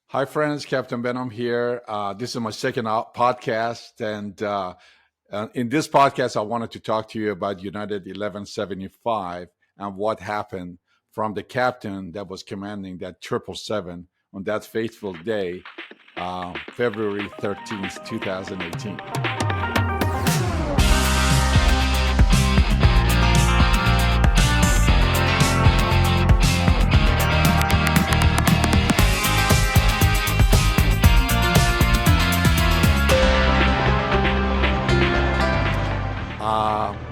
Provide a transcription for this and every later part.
Hi, friends. Captain Behnam here. This is my second podcast. And in this podcast, I wanted to talk to you about United 1175 and what happened from the captain that was commanding that 777 on that fateful day, February 13th, 2018.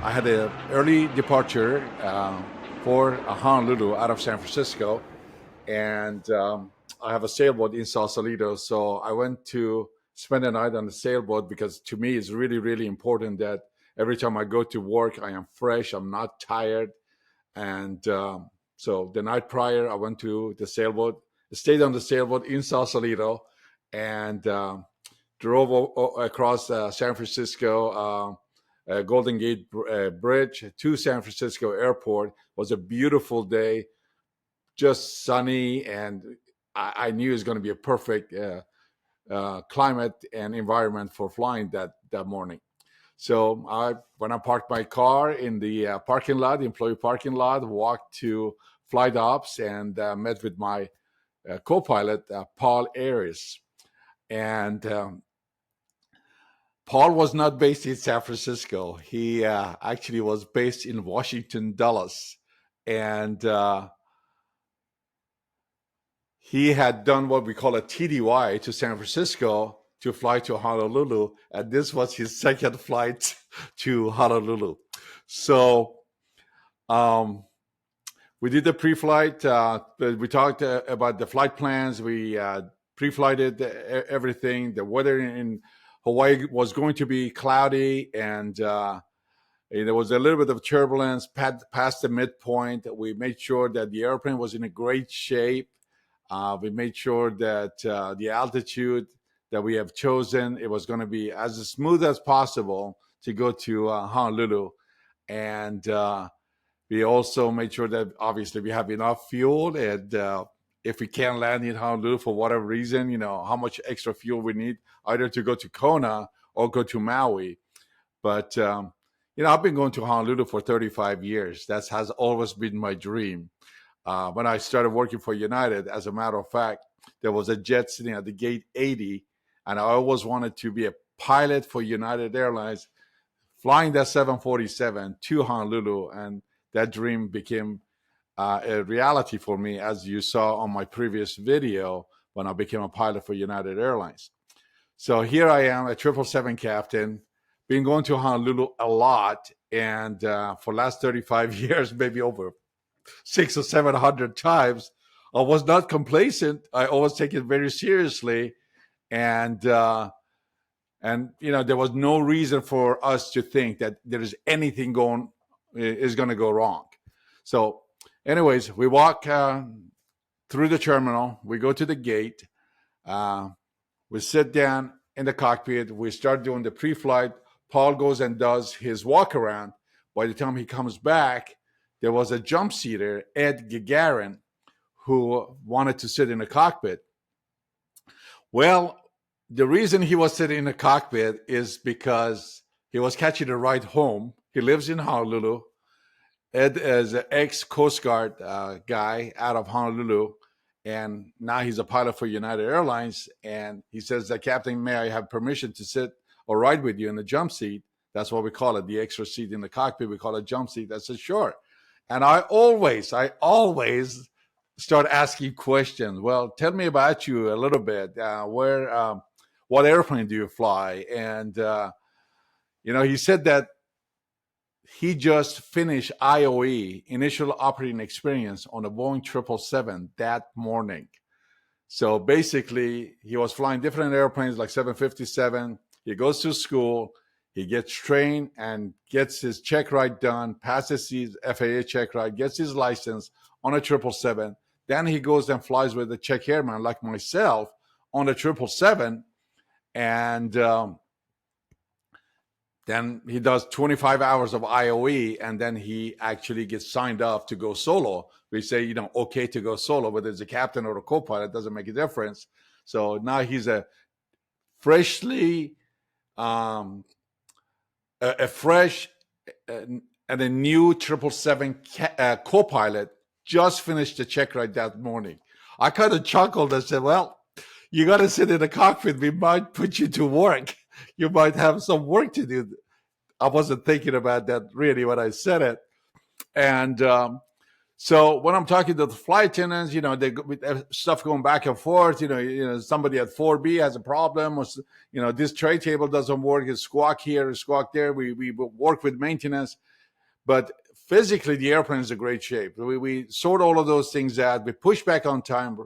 I had an early departure for Honolulu out of San Francisco, and I have a sailboat in Sausalito. So I went to spend the night on the sailboat because to me it's really, really important that every time I go to work, I am fresh, I'm not tired. And so the night prior, I went to the sailboat, stayed on the sailboat in Sausalito, and drove across San Francisco. Golden Gate Bridge to San Francisco Airport. It was a beautiful day, just sunny, and I knew it was going to be a perfect climate and environment for flying that morning. So when I parked my car in the parking lot, the employee parking lot, walked to flight ops and met with my co-pilot, Paul Ayres. And Paul was not based in San Francisco. He actually was based in Washington, Dulles. And he had done what we call a TDY to San Francisco to fly to Honolulu. And this was his second flight to Honolulu. So we did the pre-flight. We talked about the flight plans. We pre-flighted everything. The weather in Hawaii was going to be cloudy, and there was a little bit of turbulence past the midpoint. We made sure that the airplane was in a great shape. We made sure that the altitude that we have chosen, it was going to be as smooth as possible to go to Honolulu. And we also made sure that obviously we have enough fuel, and if we can't land in Honolulu for whatever reason, how much extra fuel we need, either to go to Kona or go to Maui. But, I've been going to Honolulu for 35 years. That has always been my dream. When I started working for United, as a matter of fact, there was a jet sitting at the gate 80, and I always wanted to be a pilot for United Airlines, flying that 747 to Honolulu, and that dream became a reality for me, as you saw on my previous video when I became a pilot for United Airlines. So here I am, a 777 captain, been going to Honolulu a lot, and for the last 35 years, maybe over 600 or 700 times, I was not complacent. I always take it very seriously, and there was no reason for us to think that there is anything going to go wrong. So anyways, we walk through the terminal. We go to the gate. We sit down in the cockpit. We start doing the pre-flight. Paul goes and does his walk around. By the time he comes back, there was a jump seater, Ed Gagarin, who wanted to sit in the cockpit. Well, the reason he was sitting in the cockpit is because he was catching a ride home. He lives in Honolulu. Ed is an ex-Coast Guard guy out of Honolulu, and now he's a pilot for United Airlines. And he says, Captain, may I have permission to sit or ride with you in the jump seat? That's what we call it, the extra seat in the cockpit. We call it jump seat. I said, sure. And I always start asking questions. Well, tell me about you a little bit. What airplane do you fly? And, he said that he just finished IOE, initial operating experience, on a Boeing 777 that morning. So basically, he was flying different airplanes like 757. He goes to school, he gets trained and gets his check ride done, passes his FAA check ride, gets his license on a 777. Then he goes and flies with a check airman like myself on a 777. And Then he does 25 hours of IOE, and then he actually gets signed up to go solo. We say, okay to go solo, whether it's a captain or a co-pilot, doesn't make a difference. So now he's a freshly, um, a fresh and a new 777 co-pilot, just finished the check ride that morning. I kind of chuckled and said, well, you got to sit in the cockpit. We might put you to work. You might have some work to do. I wasn't thinking about that really when I said it. And so when I'm talking to the flight attendants, they stuff going back and forth. Somebody at 4B has a problem, or this tray table doesn't work. It's squawk here, squawk there. We work with maintenance, but physically the airplane is in great shape. We sort all of those things out. We push back on time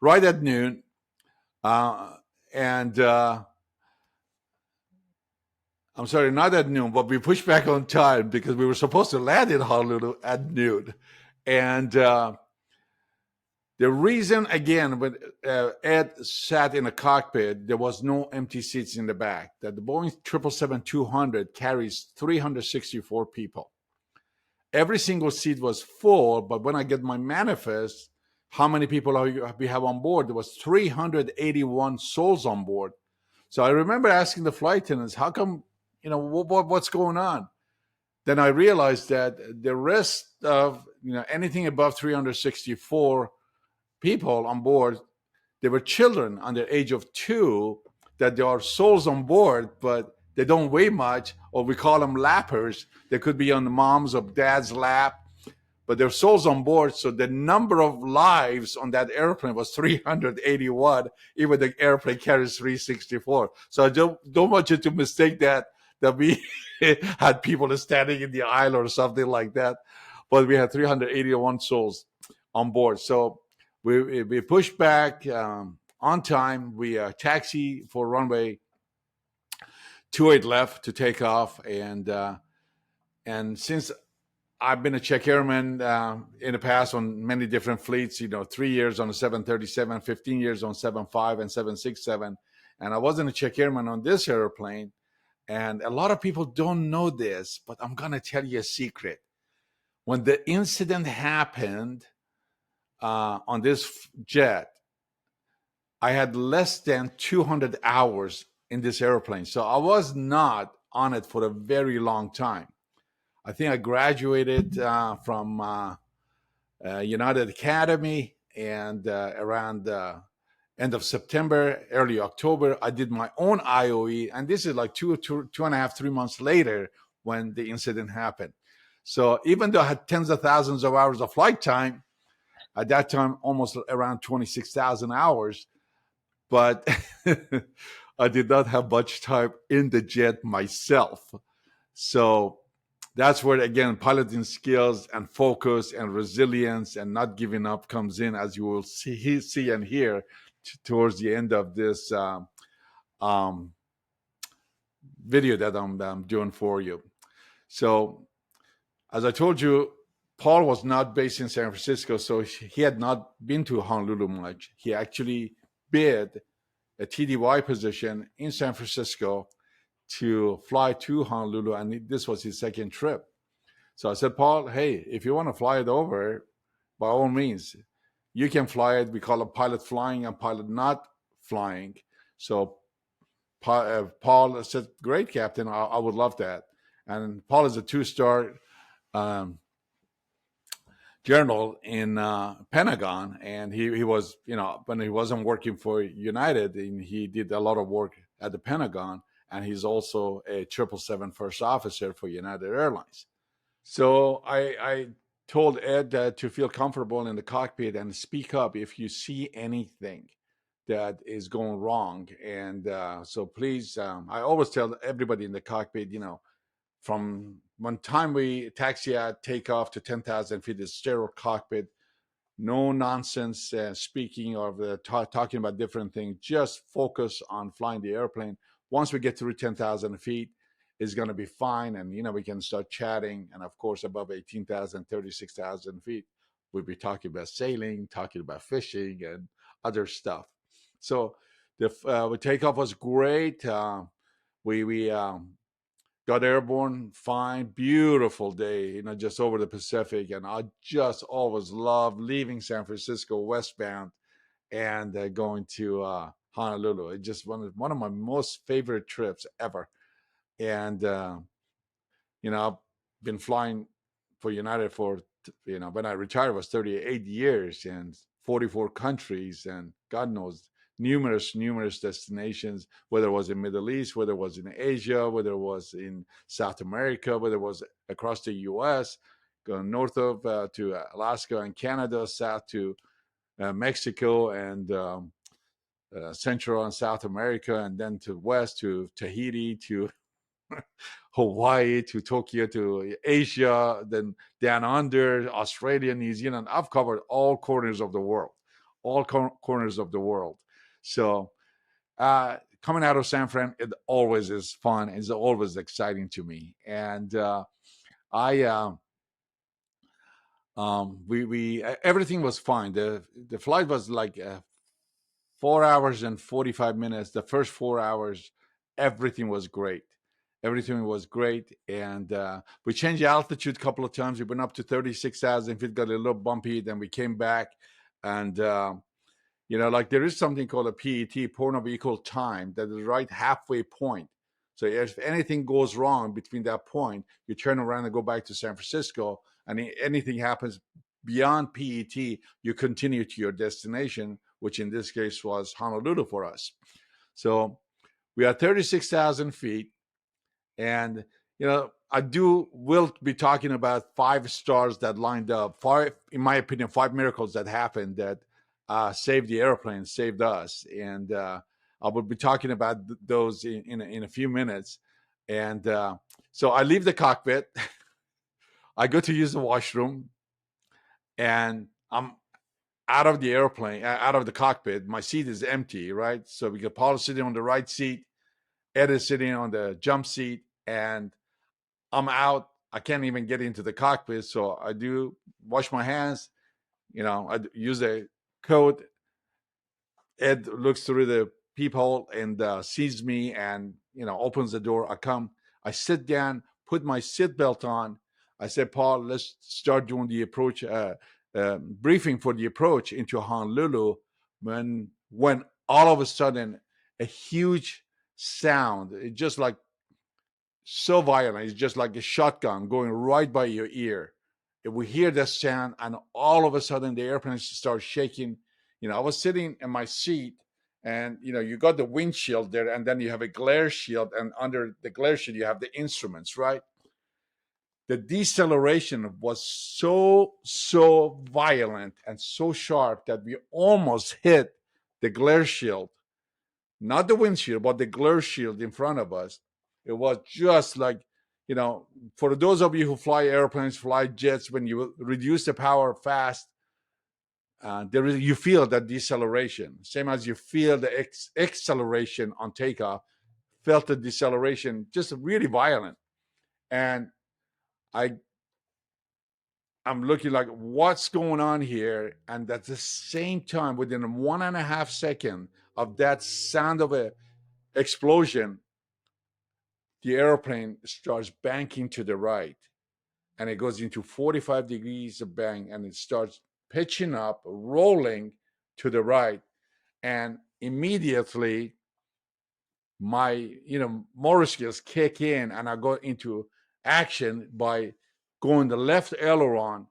right at noon, and I'm sorry, not at noon, but we pushed back on time because we were supposed to land in Honolulu at noon. And the reason, again, when Ed sat in a cockpit, there was no empty seats in the back. That the Boeing 777-200 carries 364 people. Every single seat was full, but when I get my manifest, how many people we have on board? There was 381 souls on board. So I remember asking the flight attendants, how come, what's going on? Then I realized that the rest of, anything above 364 people on board, they were children under the age of 2, that there are souls on board, but they don't weigh much, or we call them lappers. They could be on the mom's or dad's lap, but they're souls on board. So the number of lives on that airplane was 381, even the airplane carries 364. So I don't want you to mistake that we had people standing in the aisle or something like that. But we had 381 souls on board. So we pushed back on time. We taxi for runway 28 left to take off. And since I've been a check airman in the past on many different fleets, 3 years on a 737, 15 years on 75 and 767. And I wasn't a check airman on this airplane. And a lot of people don't know this, but I'm going to tell you a secret. When the incident happened on this jet, I had less than 200 hours in this airplane. So I was not on it for a very long time. I think I graduated from United Academy, and around end of September, early October, I did my own IOE, and this is like two and a half, 3 months later when the incident happened. So even though I had tens of thousands of hours of flight time, at that time, almost around 26,000 hours, but I did not have much time in the jet myself. So that's where, again, piloting skills and focus and resilience and not giving up comes in, as you will see and hear towards the end of this video that I'm doing for you. So, as I told you, Paul was not based in San Francisco, so he had not been to Honolulu much. He actually bid a TDY position in San Francisco to fly to Honolulu, and this was his second trip. So I said, Paul, hey, if you want to fly it over, by all means, you can fly it. We call it pilot flying and pilot not flying. So Paul said, great, Captain, I would love that. And Paul is a 2-star general in Pentagon, and he was, when he wasn't working for United, he did a lot of work at the Pentagon, and he's also a 777 first officer for United Airlines. So I told Ed to feel comfortable in the cockpit and speak up if you see anything that is going wrong. And so please, I always tell everybody in the cockpit, from one time we taxi out, take off to 10,000 feet, it's sterile cockpit, no nonsense speaking or talking about different things, just focus on flying the airplane. Once we get through 10,000 feet, it's going to be fine. And, we can start chatting. And of course, above 18,000, 36,000 feet, we'll be talking about sailing, talking about fishing and other stuff. So the takeoff was great. We got airborne fine, beautiful day, just over the Pacific. And I just always love leaving San Francisco westbound and going to Honolulu. It's just one of my most favorite trips ever. And I've been flying for United for, when I retired, it was 38 years and 44 countries, and God knows, numerous destinations, whether it was in Middle East, whether it was in Asia, whether it was in South America, whether it was across the U.S., going north of to Alaska and Canada, south to Mexico, and Central and South America, and then to west to Tahiti, to Hawaii, to Tokyo, to Asia, then down under, Australia, New Zealand. I've covered all corners of the world, all corners of the world. So coming out of San Fran, it always is fun. It's always exciting to me. And I we everything was fine. The flight was like 4 hours and 45 minutes. The first 4 hours, everything was great. Everything was great. And we changed altitude a couple of times. We went up to 36,000 feet, got a little bumpy. Then we came back. And, like there is something called a PET, point of equal time, that is right halfway point. So if anything goes wrong between that point, you turn around and go back to San Francisco. And anything happens beyond PET, you continue to your destination, which in this case was Honolulu for us. So we are 36,000 feet. And, I will be talking about 5 stars that lined up, in my opinion, 5 miracles that happened that saved the airplane, saved us. And I will be talking about those in a few minutes. And so I leave the cockpit. I go to use the washroom, and I'm out of the airplane, out of the cockpit. My seat is empty, right? So we got Paul sitting on the right seat, Ed is sitting on the jump seat, and I'm out. I can't even get into the cockpit. So I do wash my hands. I use a coat. Ed looks through the peephole and sees me and, opens the door. I sit down, put my seatbelt on. I said, Paul, let's start doing the approach, briefing for the approach into Honolulu, when all of a sudden a huge sound, it just like so violent, it's just like a shotgun going right by your ear. If we hear that sound, and all of a sudden the airplane starts shaking. I was sitting in my seat, and you got the windshield there, and then you have a glare shield, and under the glare shield you have the instruments, right? The deceleration was so violent and so sharp that we almost hit the glare shield, not the windshield, but the glare shield in front of us. It was just like, for those of you who fly airplanes, fly jets, when you reduce the power fast, you feel that deceleration, same as you feel the acceleration on takeoff. Felt the deceleration, just really violent. And I'm looking like, what's going on here? And at the same time, within 1.5 seconds of that sound of a explosion, the airplane starts banking to the right, and it goes into 45 degrees of bank, and it starts pitching up, rolling to the right. And immediately my, motor skills kick in, and I go into action by going the left aileron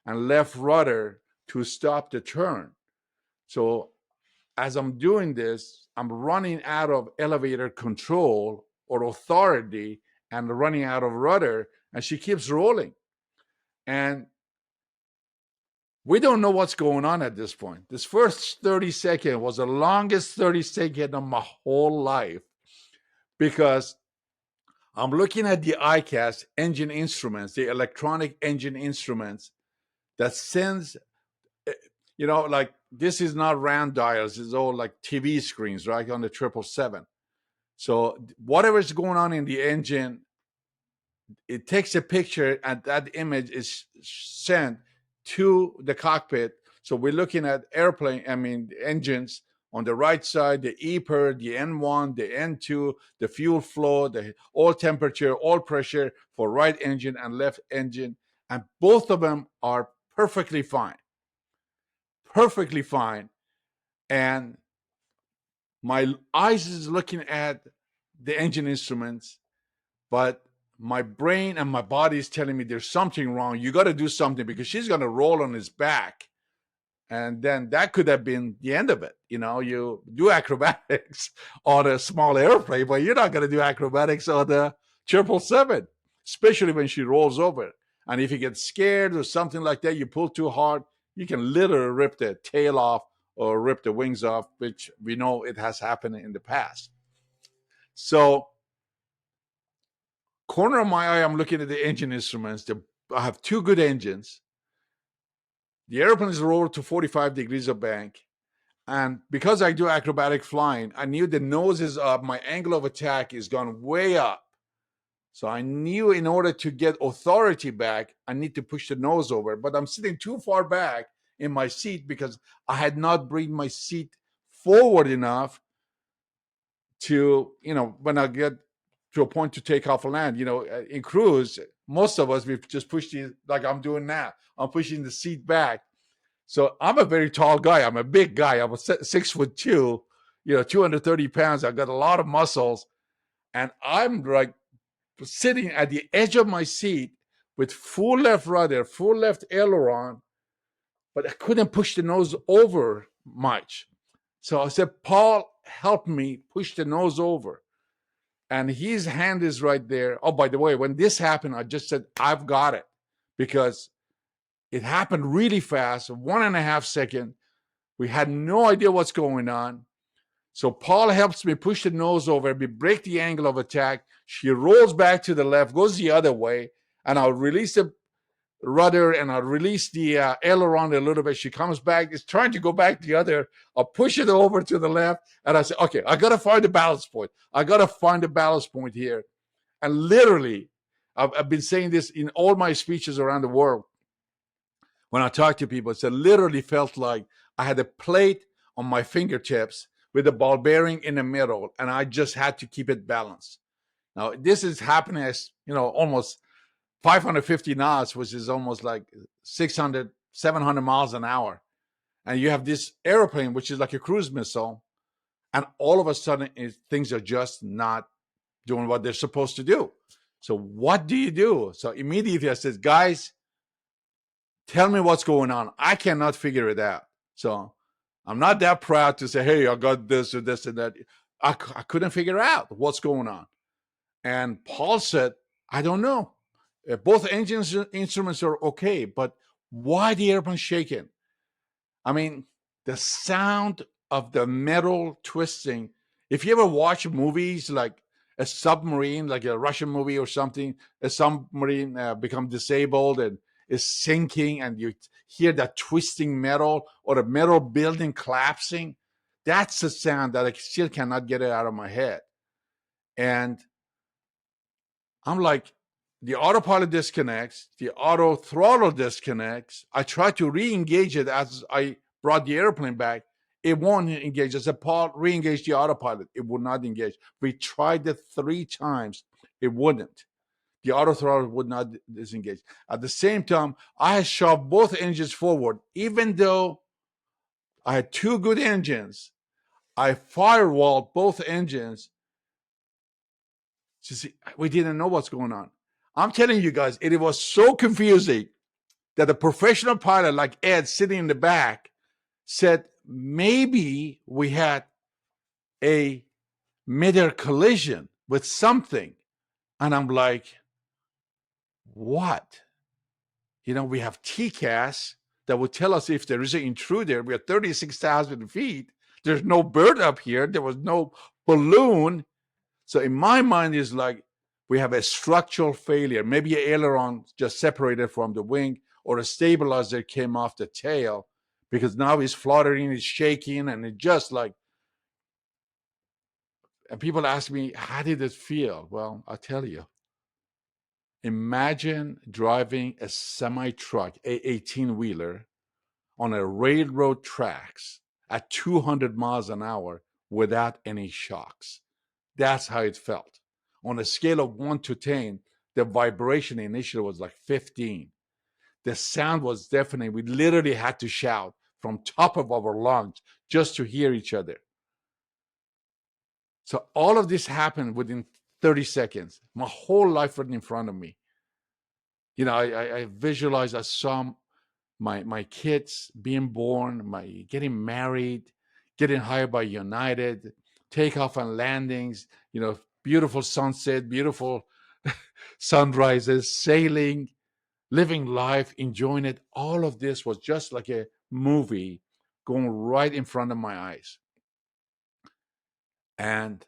and left rudder to stop the turn. So as I'm doing this, I'm running out of elevator control or authority, and running out of rudder, and she keeps rolling. And we don't know what's going on at this point. This first 30 seconds was the longest 30 seconds of my whole life, because I'm looking at the ICAS engine instruments, the electronic engine instruments that sends, like, this is not round dials, it's all like TV screens, right, on the 777. So whatever's going on in the engine, it takes a picture, and that image is sent to the cockpit. So we're looking at engines On the right side, the EPR, the N1, the N2, the fuel flow, the oil temperature, oil pressure for right engine and left engine. And both of them are perfectly fine. Perfectly fine. And my eyes is looking at the engine instruments, but my brain and my body is telling me there's something wrong. You got to do something because she's going to roll on his back. And then that could have been the end of it. You do acrobatics on a small airplane, but you're not going to do acrobatics on the 777, especially when she rolls over. And if you get scared or something like that, you pull too hard, you can literally rip the tail off or rip the wings off, which we know it has happened in the past. So, corner of my eye, I'm looking at the engine instruments. I have two good engines. The airplane is rolled to 45 degrees of bank. And because I do acrobatic flying, I knew the nose is up. My angle of attack is gone way up. So I knew in order to get authority back, I need to push the nose over. But I'm sitting too far back in my seat because I had not bring my seat forward enough to, when I get to a point to take off and land, in cruise, most of us, we've just pushed it like I'm doing now. I'm pushing the seat back. So I'm a very tall guy. I'm a big guy. I'm 6'2", 230 pounds. I've got a lot of muscles. And I'm like sitting at the edge of my seat with full left rudder, full left aileron, but I couldn't push the nose over much. So I said, Paul, help me push the nose over. And his hand is right there. Oh, by the way, when this happened, I just said, I've got it, because it happened really fast, 1.5 seconds. We had no idea what's going on. So Paul helps me push the nose over. We break the angle of attack. She rolls back to the left, goes the other way, and I'll release the rudder and I'll release the aileron a little bit. She comes back. It's trying to go back the other. I'll push it over to the left, and I say, okay, I got to find the balance point. I got to find the balance point here. And literally, I've been saying this in all my speeches around the world. When I talk to people, it literally felt like I had a plate on my fingertips with a ball bearing in the middle, and I just had to keep it balanced. Now, this is happening as, almost 550 knots, which is almost like 600, 700 miles an hour. And you have this airplane, which is like a cruise missile, and all of a sudden, things are just not doing what they're supposed to do. So what do you do? So immediately I said, guys, tell me what's going on. I cannot figure it out. So I'm not that proud to say, hey, I got this or this and that. I couldn't figure out what's going on. And Paul said, I don't know. Both engines instruments are okay, but why the airplane shaking? I mean, the sound of the metal twisting. If you ever watch movies like a submarine, like a Russian movie or something, a submarine become disabled and is sinking, and you hear that twisting metal or a metal building collapsing, that's the sound that I still cannot get it out of my head. And I'm like, the autopilot disconnects, the auto throttle disconnects. I try to re-engage it as I brought the airplane back. It won't engage. I said, Paul, re-engage the autopilot. It would not engage. We tried it 3 times. It wouldn't. The auto throttle would not disengage. At the same time, I had shoved both engines forward. Even though I had 2 good engines, I firewalled both engines. See, we didn't know what's going on. I'm telling you guys, it was so confusing that a professional pilot like Ed sitting in the back said, maybe we had a mid-air collision with something. And I'm like, what? We have TCAS that would tell us if there is an intruder. We are 36,000 feet. There's no bird up here. There was no balloon. So in my mind, it's like we have a structural failure. Maybe an aileron just separated from the wing, or a stabilizer came off the tail, because now it's fluttering, it's shaking, and it just like, and people ask me, how did it feel? Well, I'll tell you. Imagine driving a semi-truck, a 18-wheeler, on a railroad tracks at 200 miles an hour without any shocks. That's how it felt. On a scale of 1 to 10, the vibration initially was like 15. The sound was deafening. We literally had to shout from top of our lungs just to hear each other. So all of this happened within 30 seconds. My whole life right in front of me. You know, I visualized, I saw my kids being born, my getting married, getting hired by United, takeoff and landings, you know, beautiful sunset, beautiful sunrises, sailing, living life, enjoying it. All of this was just like a movie going right in front of my eyes. And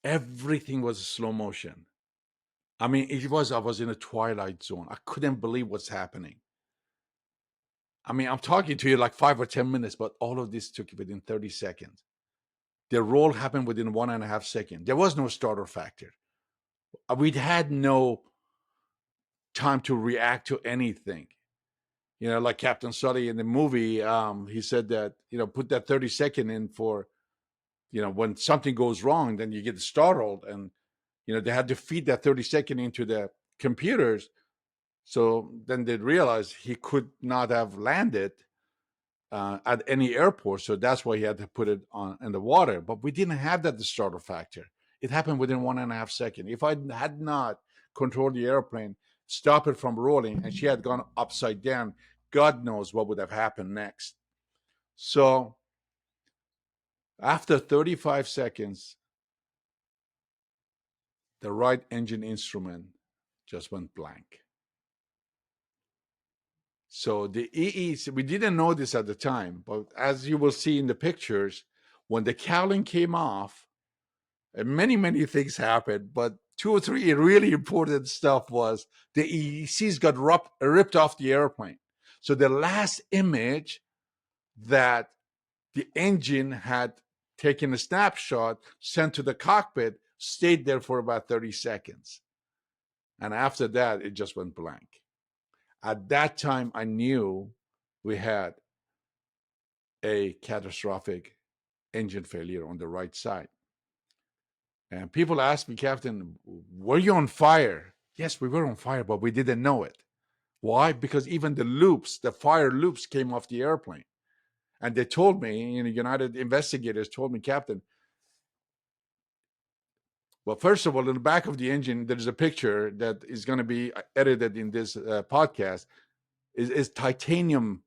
everything was slow motion. I mean, I was in a twilight zone. I couldn't believe what's happening. I mean, I'm talking to you like 5 or 10 minutes, but all of this took within 30 seconds. The roll happened within 1.5 seconds. There was no starter factor. We'd had no time to react to anything. You know, like Captain Sully in the movie, he said that, you know, put that 30-second in for, you know, when something goes wrong, then you get startled. And, you know, they had to feed that 30-second into the computers. So then they realized he could not have landed at any airport. So that's why he had to put it on in the water. But we didn't have that startle factor. It happened within 1.5 seconds. If I had not controlled the airplane, stopped it from rolling, and she had gone upside down, God knows what would have happened next. So after 35 seconds, the right engine instrument just went blank. So the EEC, we didn't know this at the time, but as you will see in the pictures, when the cowling came off, many things happened, but 2 or 3 really important stuff was the EECs got ripped off the airplane. So the last image that the engine had taken a snapshot, sent to the cockpit, stayed there for about 30 seconds. And after that, it just went blank. At that time, I knew we had a catastrophic engine failure on the right side. And people ask me, Captain, were you on fire? Yes, we were on fire, but we didn't know it. Why? Because even the loops, the fire loops came off the airplane. And they told me, you know, United investigators told me, Captain, well, first of all, in the back of the engine, there's a picture that is going to be edited in this podcast, is titanium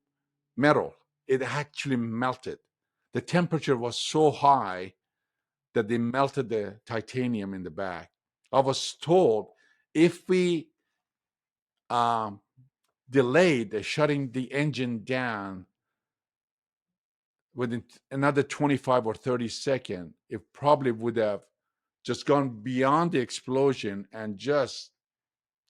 metal. It actually melted. The temperature was so high that they melted the titanium in the back. I was told if we delayed shutting the engine down within another 25 or 30 seconds, it probably would have just gone beyond the explosion and just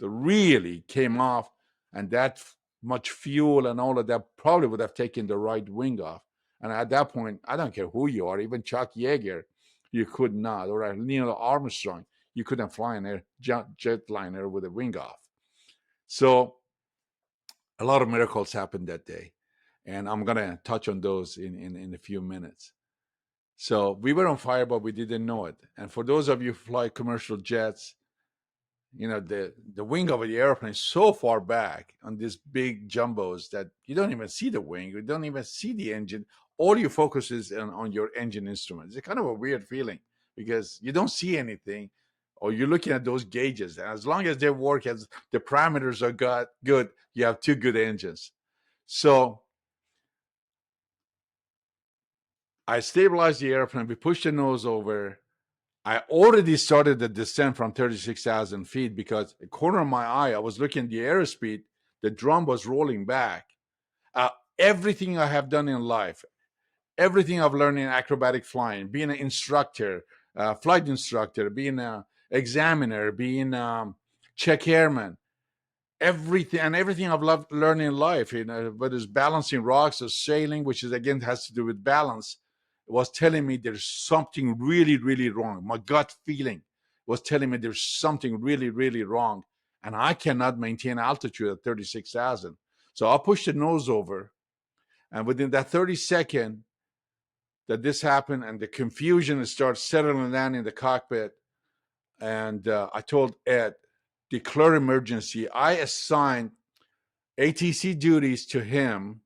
really came off, and that much fuel and all of that probably would have taken the right wing off. And at that point, I don't care who you are, even Chuck Yeager, you could not, or Neil Armstrong, you couldn't fly an jetliner with a wing off. So a lot of miracles happened that day, and I'm going to touch on those in a few minutes. So we were on fire, but we didn't know it. And for those of you who fly commercial jets, you know, the wing of the airplane is so far back on these big jumbos that you don't even see the wing, you don't even see the engine. All your focus is on your engine instruments. It's kind of a weird feeling because you don't see anything, or you're looking at those gauges. And as long as they work, as the parameters are good, you have 2 good engines. So I stabilized the airplane. We pushed the nose over. I already started the descent from 36,000 feet because the corner of my eye, I was looking at the airspeed. The drum was rolling back. Everything I have done in life, everything I've learned in acrobatic flying, being an instructor, flight instructor, being an examiner, being check airman, everything I've learned in life, you know, whether it's balancing rocks or sailing, which is again has to do with balance, was telling me there's something really wrong. My gut feeling was telling me there's something really wrong, and I cannot maintain altitude at 36,000. So I pushed the nose over, and within that 30 second, that this happened, and the confusion starts settling down in the cockpit. And I told Ed, declare emergency. I assigned ATC duties to him,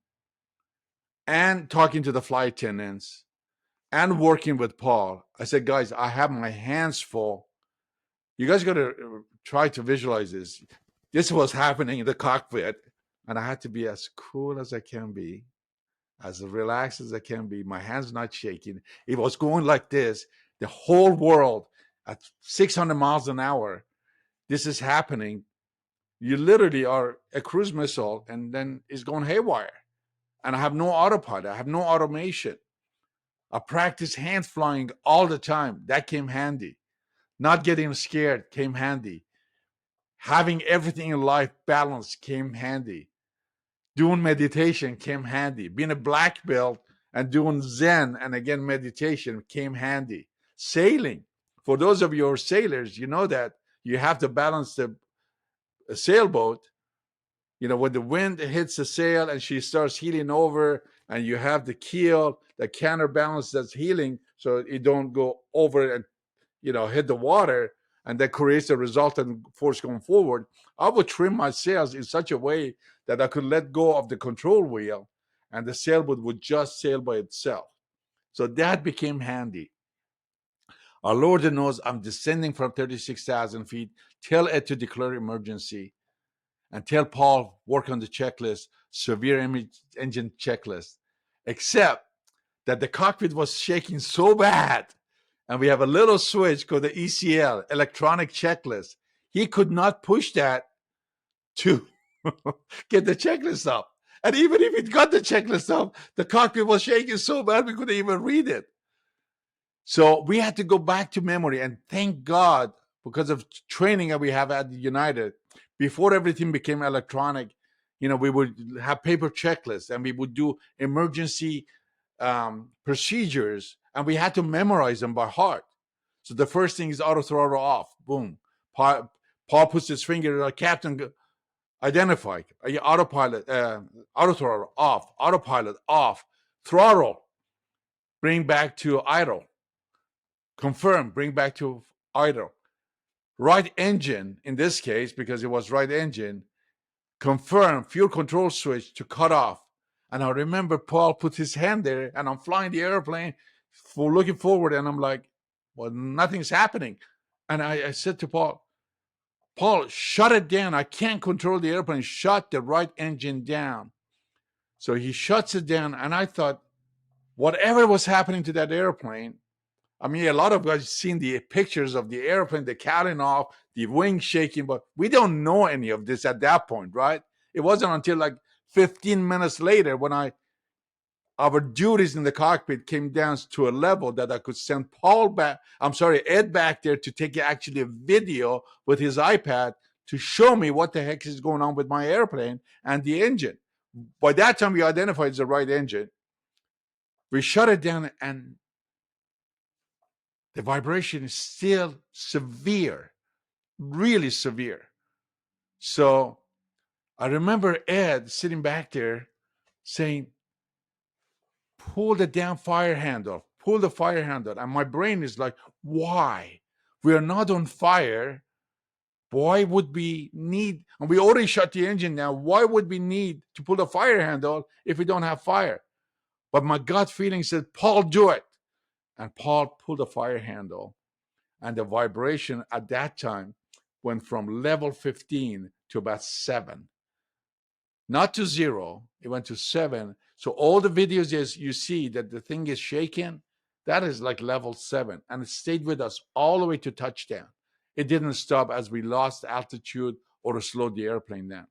and talking to the flight attendants and working with Paul. I said, guys, I have my hands full. You guys got to try to visualize this. This was happening in the cockpit, and I had to be as cool as I can be, as relaxed as I can be. My hands not shaking. It was going like this. The whole world at 600 miles an hour. This is happening. You literally are a cruise missile, and then it's going haywire. And I have no autopilot. I have no automation. I practice hand flying all the time. That came handy. Not getting scared came handy. Having everything in life balanced came handy. Doing meditation came handy. Being a black belt and doing Zen and again meditation came handy. Sailing. For those of you who are sailors, you know that you have to balance the sailboat. You know, when the wind hits the sail and she starts heeling over, and you have the keel that counterbalance that's heeling so it don't go over and, you know, hit the water, and that creates a resultant force going forward. I would trim my sails in such a way that I could let go of the control wheel and the sailboat would just sail by itself. So that became handy. Our Lord knows I'm descending from 36,000 feet. Tell Ed to declare emergency. And tell Paul, work on the checklist, severe engine checklist. Except that the cockpit was shaking so bad, and we have a little switch called the ECL, electronic checklist. He could not push that to get the checklist up. And even if it got the checklist up, the cockpit was shaking so bad we couldn't even read it. So we had to go back to memory, and thank God, because of training that we have at United, before everything became electronic, you know, we would have paper checklists and we would do emergency procedures, and we had to memorize them by heart. So the first thing is auto throttle off. Boom. Paul puts his finger on captain, identify, autopilot, auto throttle off, autopilot off, throttle, bring back to idle. Confirm, bring back to idle. Right engine, in this case, because it was right engine, confirm, fuel control switch to cut off. And I remember Paul put his hand there, and I'm flying the airplane, looking forward, and I'm like, well, nothing's happening. And I said to Paul, shut it down. I can't control the airplane. Shut the right engine down. So he shuts it down, and I thought, whatever was happening to that airplane, I mean, a lot of guys seen the pictures of the airplane, the cowling off, the wing shaking, but we don't know any of this at that point, right? It wasn't until like 15 minutes later when our duties in the cockpit came down to a level that I could send Ed back there to take actually a video with his iPad to show me what the heck is going on with my airplane and the engine. By that time, we identified the right engine. We shut it down, and the vibration is still severe, really severe. So I remember Ed sitting back there saying, pull the damn fire handle, pull the fire handle. And my brain is like, why? We are not on fire. Why would we need, and we already shut the engine down, why would we need to pull the fire handle if we don't have fire? But my gut feeling said, Paul, do it. And Paul pulled the fire handle. And the vibration at that time went from level 15 to about 7. Not to 0, it went to 7. So all the videos you see that the thing is shaking, that is like level 7. And it stayed with us all the way to touchdown. It didn't stop as we lost altitude or slowed the airplane down.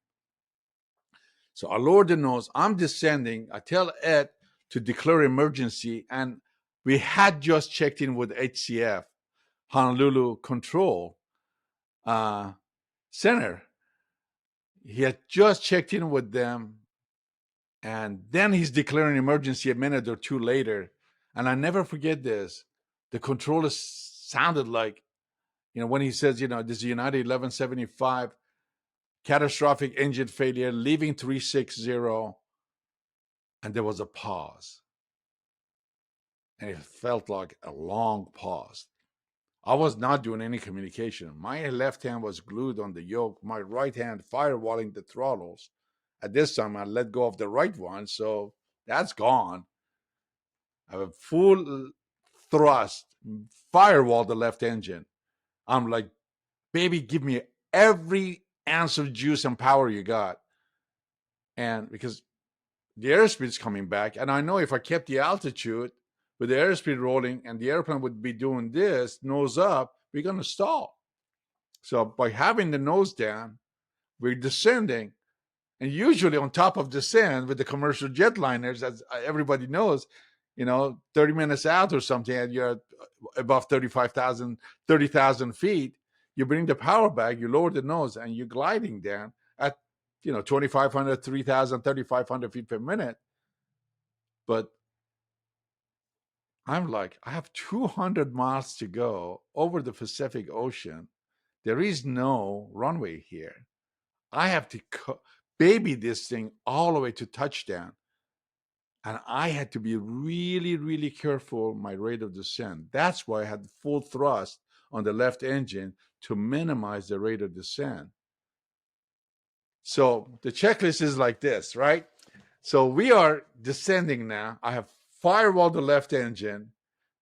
So our Lord knows I'm descending. I tell Ed to declare emergency, and we had just checked in with HCF, Honolulu Control Center. He had just checked in with them, and then he's declaring emergency a minute or two later. And I never forget this. The controller sounded like, when he says, this is United 1175, catastrophic engine failure, leaving 360, and there was a pause. and it felt like a long pause. I was not doing any communication. My left hand was glued on the yoke, my right hand firewalling the throttles. At this time, I let go of the right one, so that's gone. I have a full thrust, firewall the left engine. I'm like, baby, give me every ounce of juice and power you got. And because the airspeed's coming back, and I know if I kept the altitude with the airspeed rolling and the airplane would be doing this, nose up, we're going to stall. So by having the nose down, we're descending. And usually on top of descent with the commercial jetliners, as everybody knows, 30 minutes out or something, and you're above 35,000, 30,000 feet, you bring the power back, you lower the nose, and you're gliding down at, 2,500, 3,000, 3,500 feet per minute. But I'm like, I have 200 miles to go over the Pacific Ocean. There is no runway here. I have to baby this thing all the way to touchdown. And I had to be really, really careful my rate of descent. That's why I had full thrust on the left engine to minimize the rate of descent. So the checklist is like this, right? So we are descending now. I have firewalled the left engine.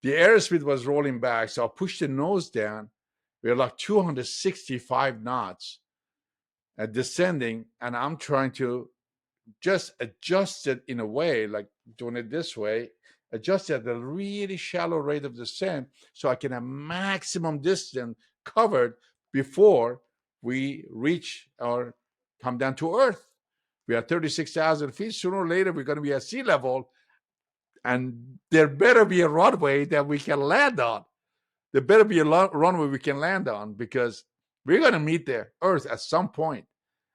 The airspeed was rolling back, so I pushed the nose down. We're like 265 knots at descending, and I'm trying to just adjust it in a way, like doing it this way, adjust it at a really shallow rate of descent so I can have maximum distance covered before we reach or come down to Earth. We are 36,000 feet. Sooner or later, we're going to be at sea level, and there better be a runway that we can land on. There better be a runway we can land on, because we're going to meet the Earth at some point.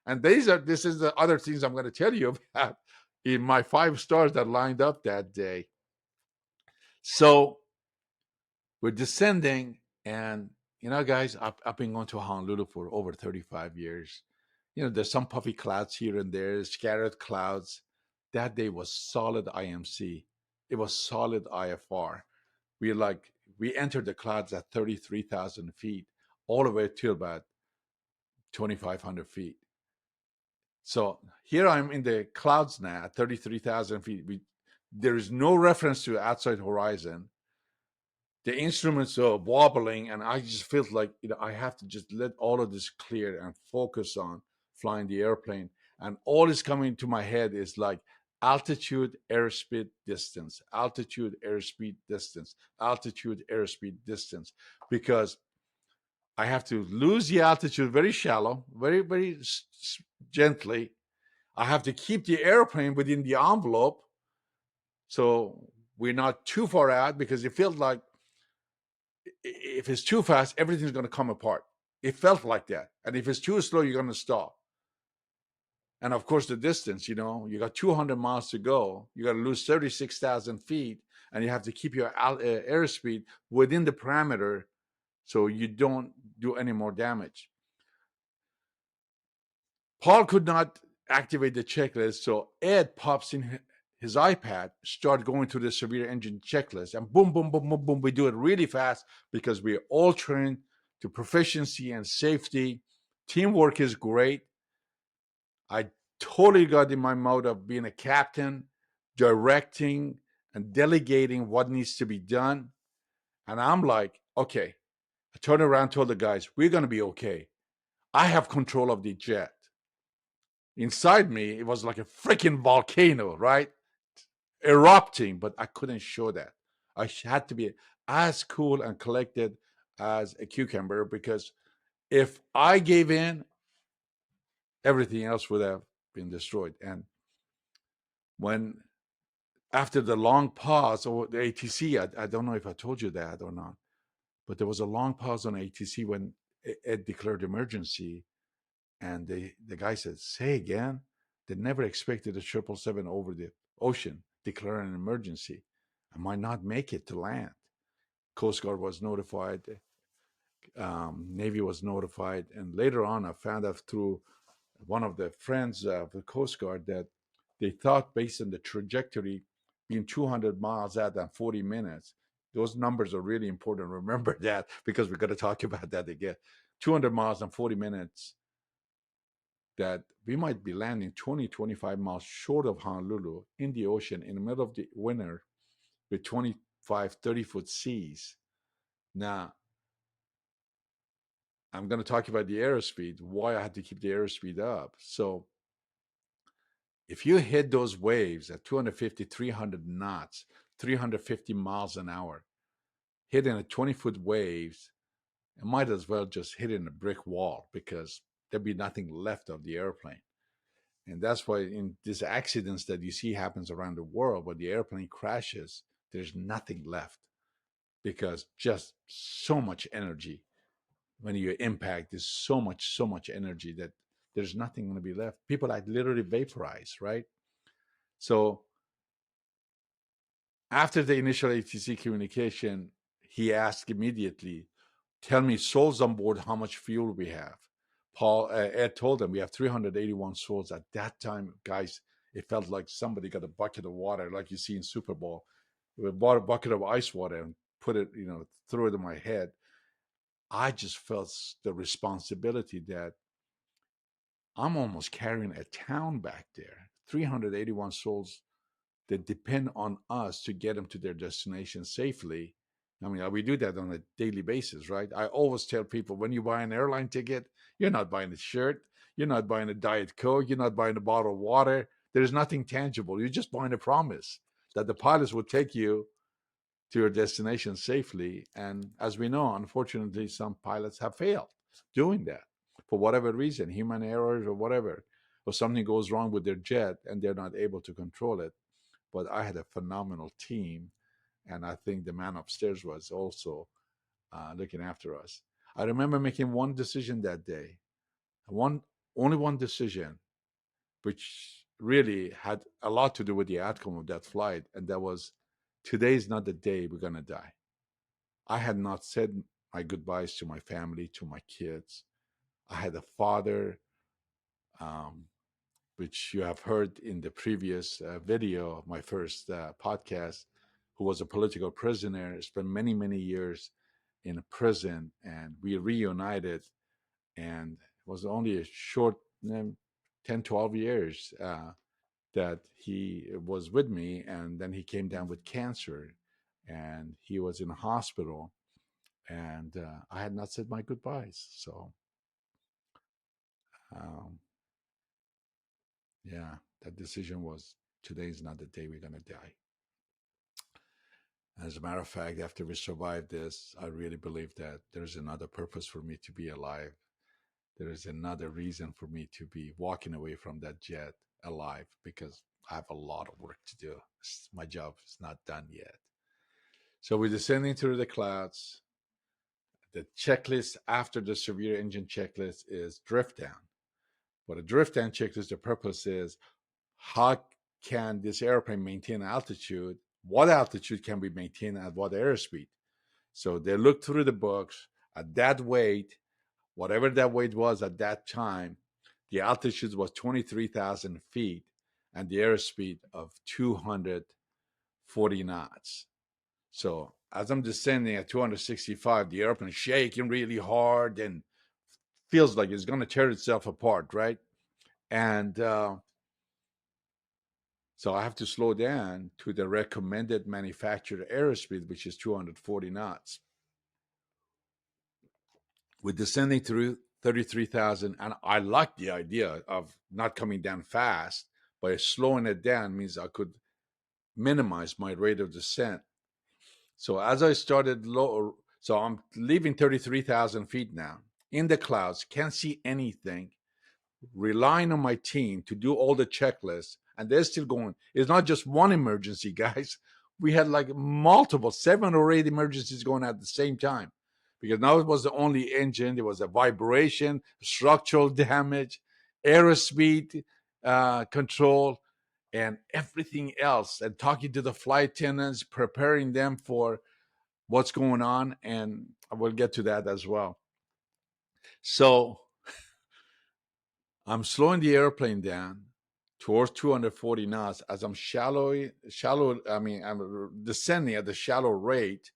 And this is the other things I'm going to tell you about in my 5 stars that lined up that day. So we're descending, and guys, I've been going to Honolulu for over 35 years. There's some puffy clouds here and there, scattered clouds. That day was solid IMC. It was solid IFR. We entered the clouds at 33,000 feet, all the way to about 2,500 feet. So here I'm in the clouds now at 33,000 feet. There is no reference to outside horizon. The instruments are wobbling, and I just felt like I have to just let all of this clear and focus on flying the airplane. And all is coming to my head is like altitude, airspeed, distance, altitude, airspeed, distance, altitude, airspeed, distance, because I have to lose the altitude very shallow, very, very gently. I have to keep the airplane within the envelope so we're not too far out, because it feels like if it's too fast, everything's going to come apart. It felt like that. And if it's too slow, you're going to stop. And of course, the distance, you got 200 miles to go. You got to lose 36,000 feet, and you have to keep your airspeed within the parameter so you don't do any more damage. Paul could not activate the checklist, so Ed pops in his iPad, start going through the severe engine checklist, and boom, boom, boom, boom, boom. We do it really fast because we're all trained to proficiency and safety. Teamwork is great. I totally got in my mode of being a captain, directing and delegating what needs to be done. And I'm like, okay. I turned around, told the guys, we're going to be okay. I have control of the jet. Inside me, it was like a freaking volcano, right? Erupting, but I couldn't show that. I had to be as cool and collected as a cucumber, because if I gave in, everything else would have been destroyed. And when, after the long pause, or the ATC, I don't know if I told you that or not, but there was a long pause on ATC when it declared emergency. And the guy said, say again? They never expected a 777 over the ocean declare an emergency. I might not make it to land. Coast Guard was notified. Navy was notified. And later on, I found out through one of the friends of the Coast Guard that they thought, based on the trajectory being 200 miles out than 40 minutes. Those numbers are really important. Remember that, because we're going to talk about that again. 200 miles and 40 minutes, that we might be landing 20, 25 miles short of Honolulu in the ocean in the middle of the winter with 25, 30-foot seas. Now, I'm going to talk about the airspeed, why I had to keep the airspeed up. So if you hit those waves at 250, 300 knots, 350 miles an hour, hitting a 20-foot waves, it might as well just hit in a brick wall, because there'd be nothing left of the airplane. And that's why in these accidents that you see happens around the world, where the airplane crashes, there's nothing left, because just so much energy. When you impact, there's so much energy that there's nothing going to be left. People like literally vaporize, right? So after the initial ATC communication, he asked immediately, tell me, souls on board, how much fuel we have. Ed told them we have 381 souls. At that time, guys, it felt like somebody got a bucket of water, like you see in Super Bowl. We bought a bucket of ice water and put it, threw it in my head. I just felt the responsibility that I'm almost carrying a town back there. 381 souls that depend on us to get them to their destination safely. I mean, we do that on a daily basis, right? I always tell people, when you buy an airline ticket, you're not buying a shirt, you're not buying a Diet Coke, you're not buying a bottle of water. There's nothing tangible. You're just buying a promise that the pilots will take you to your destination safely. And as we know, unfortunately, some pilots have failed doing that for whatever reason, human errors or whatever, or something goes wrong with their jet and they're not able to control it. But I had a phenomenal team, and I think the man upstairs was also looking after us. I remember making one decision that day, only one decision, which really had a lot to do with the outcome of that flight, and that was, today's not the day we're gonna die. I had not said my goodbyes to my family, to my kids. I had a father, um, which you have heard in the previous video of my first podcast, who was a political prisoner, spent many, many years in a prison, and we reunited. And it was only a short 10, 12 years that he was with me. And then he came down with cancer, and he was in a hospital. And I had not said my goodbyes. So, um, yeah, that decision was, today's not the day we're going to die. As a matter of fact, after we survive this, I really believe that there's another purpose for me to be alive. There is another reason for me to be walking away from that jet alive, because I have a lot of work to do. My job is not done yet. So we're descending through the clouds. The checklist after the severe engine checklist is drift down. But a drift down checklist, the purpose is, how can this airplane maintain altitude? What altitude can we maintain at what airspeed? So they looked through the books at that weight, whatever that weight was at that time. The altitude was 23,000 feet and the airspeed of 240 knots. So as I'm descending at 265, the airplane is shaking really hard and feels like it's going to tear itself apart, right? And so I have to slow down to the recommended manufacturer airspeed, which is 240 knots. We're descending through 33,000, and I like the idea of not coming down fast, but slowing it down means I could minimize my rate of descent. So as I started low, so I'm leaving 33,000 feet now, in the clouds, can't see anything, relying on my team to do all the checklists, and they're still going. It's not just one emergency, guys. We had like multiple, 7 or 8 emergencies going at the same time, because now it was the only engine. There was a vibration, structural damage, airspeed control, and everything else, and talking to the flight attendants, preparing them for what's going on. And I will get to that as well. So I'm slowing the airplane down, towards 240 knots as I'm I'm descending at the shallow rate,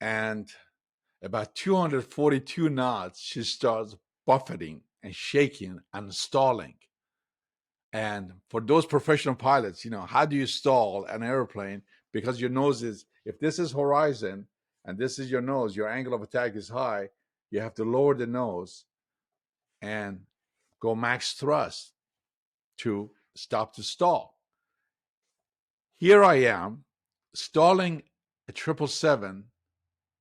and about 242 knots, she starts buffeting and shaking and stalling. And for those professional pilots, how do you stall an airplane? Because your nose is, if this is horizon and this is your nose, your angle of attack is high, you have to lower the nose and go max thrust to stop the stall. Here I am stalling a 777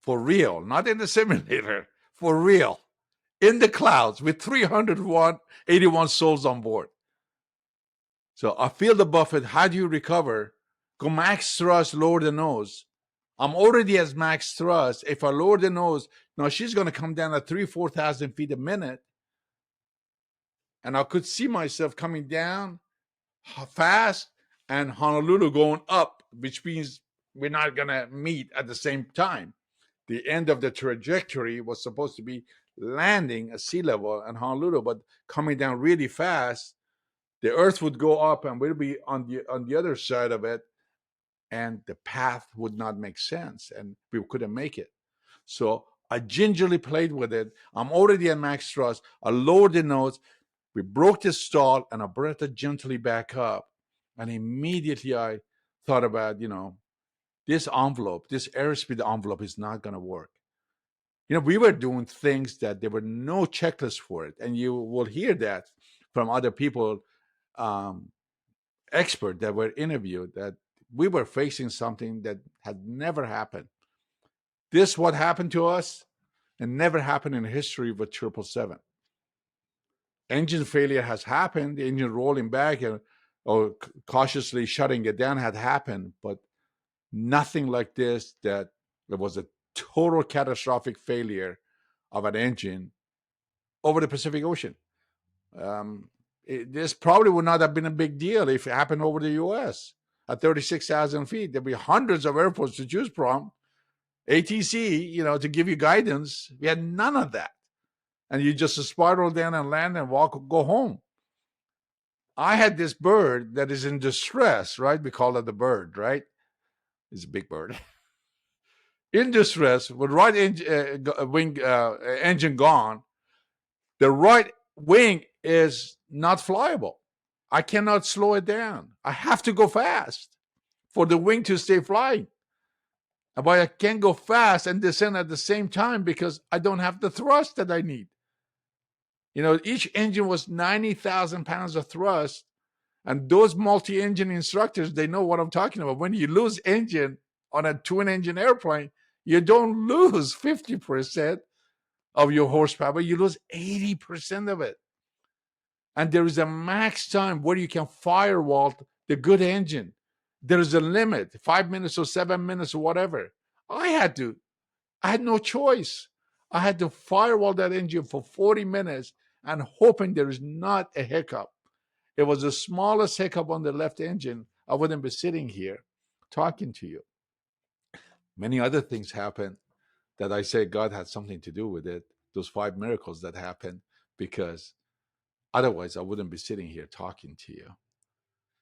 for real, not in the simulator, for real, in the clouds with 381 souls on board. So I feel the buffet. How do you recover? Go max thrust, lower the nose. I'm already as max thrust. If I lower the nose, now she's going to come down at 4,000 feet a minute. And I could see myself coming down fast and Honolulu going up, which means we're not going to meet at the same time. The end of the trajectory was supposed to be landing at sea level in Honolulu, but coming down really fast. The Earth would go up and we'll be on the other side of it, and the path would not make sense, and we couldn't make it. So I gingerly played with it. I'm already at max thrust. I lowered the nose. We broke the stall, and I brought it gently back up. And immediately I thought about, this envelope, this airspeed envelope is not going to work. We were doing things that there were no checklist for it. And you will hear that from other people, experts that were interviewed, that we were facing something that had never happened. This what happened to us and never happened in history with 777. Engine failure has happened, the engine rolling back or cautiously shutting it down had happened, but nothing like this, that there was a total catastrophic failure of an engine over the Pacific Ocean. This probably would not have been a big deal if it happened over the U.S. at 36,000 feet. There'd be hundreds of airports to choose from. ATC, to give you guidance. We had none of that. And you just spiral down and land and go home. I had this bird that is in distress, right? We call it the bird, right? It's a big bird. In distress, with right engine gone, the right wing is not flyable. I cannot slow it down. I have to go fast for the wing to stay flying. But I can't go fast and descend at the same time because I don't have the thrust that I need. Each engine was 90,000 pounds of thrust. And those multi-engine instructors, they know what I'm talking about. When you lose engine on a twin-engine airplane, you don't lose 50% of your horsepower. You lose 80% of it. And there is a max time where you can firewall the good engine. There is a limit, 5 minutes or 7 minutes or whatever. I had no choice. I had to firewall that engine for 40 minutes and hoping there is not a hiccup. It was the smallest hiccup on the left engine, I wouldn't be sitting here talking to you. Many other things happened that I say God had something to do with it. Those 5 miracles that happened, because otherwise I wouldn't be sitting here talking to you.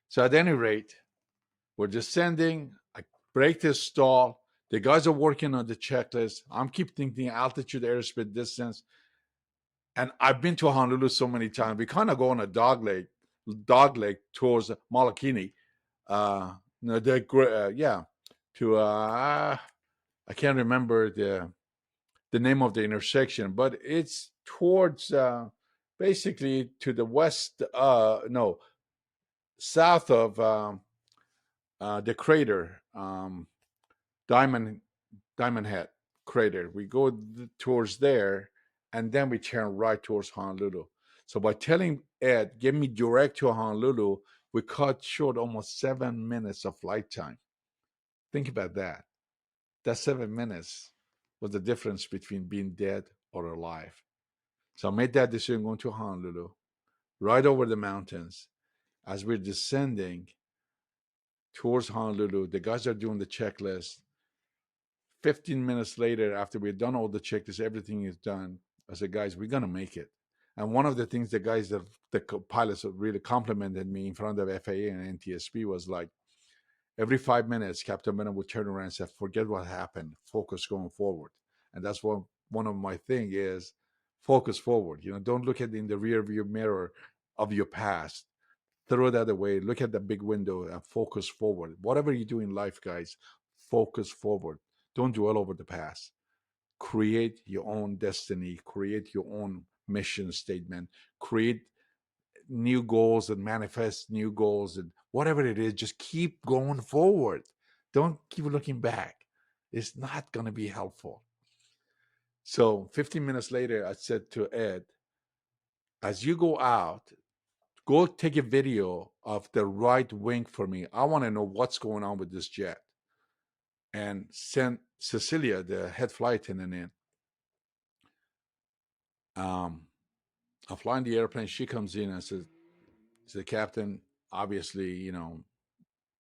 So at any rate, we're descending. I break this stall. The guys are working on the checklist. I'm keep thinking altitude, airspeed, distance. And I've been to Honolulu so many times. We kind of go on a dog leg towards Malakini. I can't remember the name of the intersection, but it's towards basically to the west, south of the crater, Diamond Head crater. We go towards there, and then we turn right towards Honolulu. So by telling Ed, give me direct to Honolulu, we cut short almost 7 minutes of flight time. Think about that. That 7 minutes was the difference between being dead or alive. So I made that decision going to Honolulu, right over the mountains. As we're descending towards Honolulu, the guys are doing the checklist. 15 minutes later, after we've done all the checklists, everything is done, I said, guys, we're going to make it. And one of the things the guys that the pilots really complimented me in front of FAA and NTSB was like, every 5 minutes, Captain Behnam would turn around and say, "Forget what happened. Focus going forward." And that's what one of my thing is: focus forward. Don't look at in the rear view mirror of your past. Throw that away. Look at the big window and focus forward. Whatever you do in life, guys, focus forward. Don't dwell over the past. Create your own destiny. Create your own mission statement. Create new goals and manifest new goals, and whatever it is, just keep going forward. Don't keep looking back. It's not going to be helpful. So 15 minutes later, I said to Ed, as you go out, go take a video of the right wing for me. I want to know what's going on with this jet. And send Cecilia, the head flight attendant, in. I'm flying the airplane. She comes in and says, "Captain, obviously,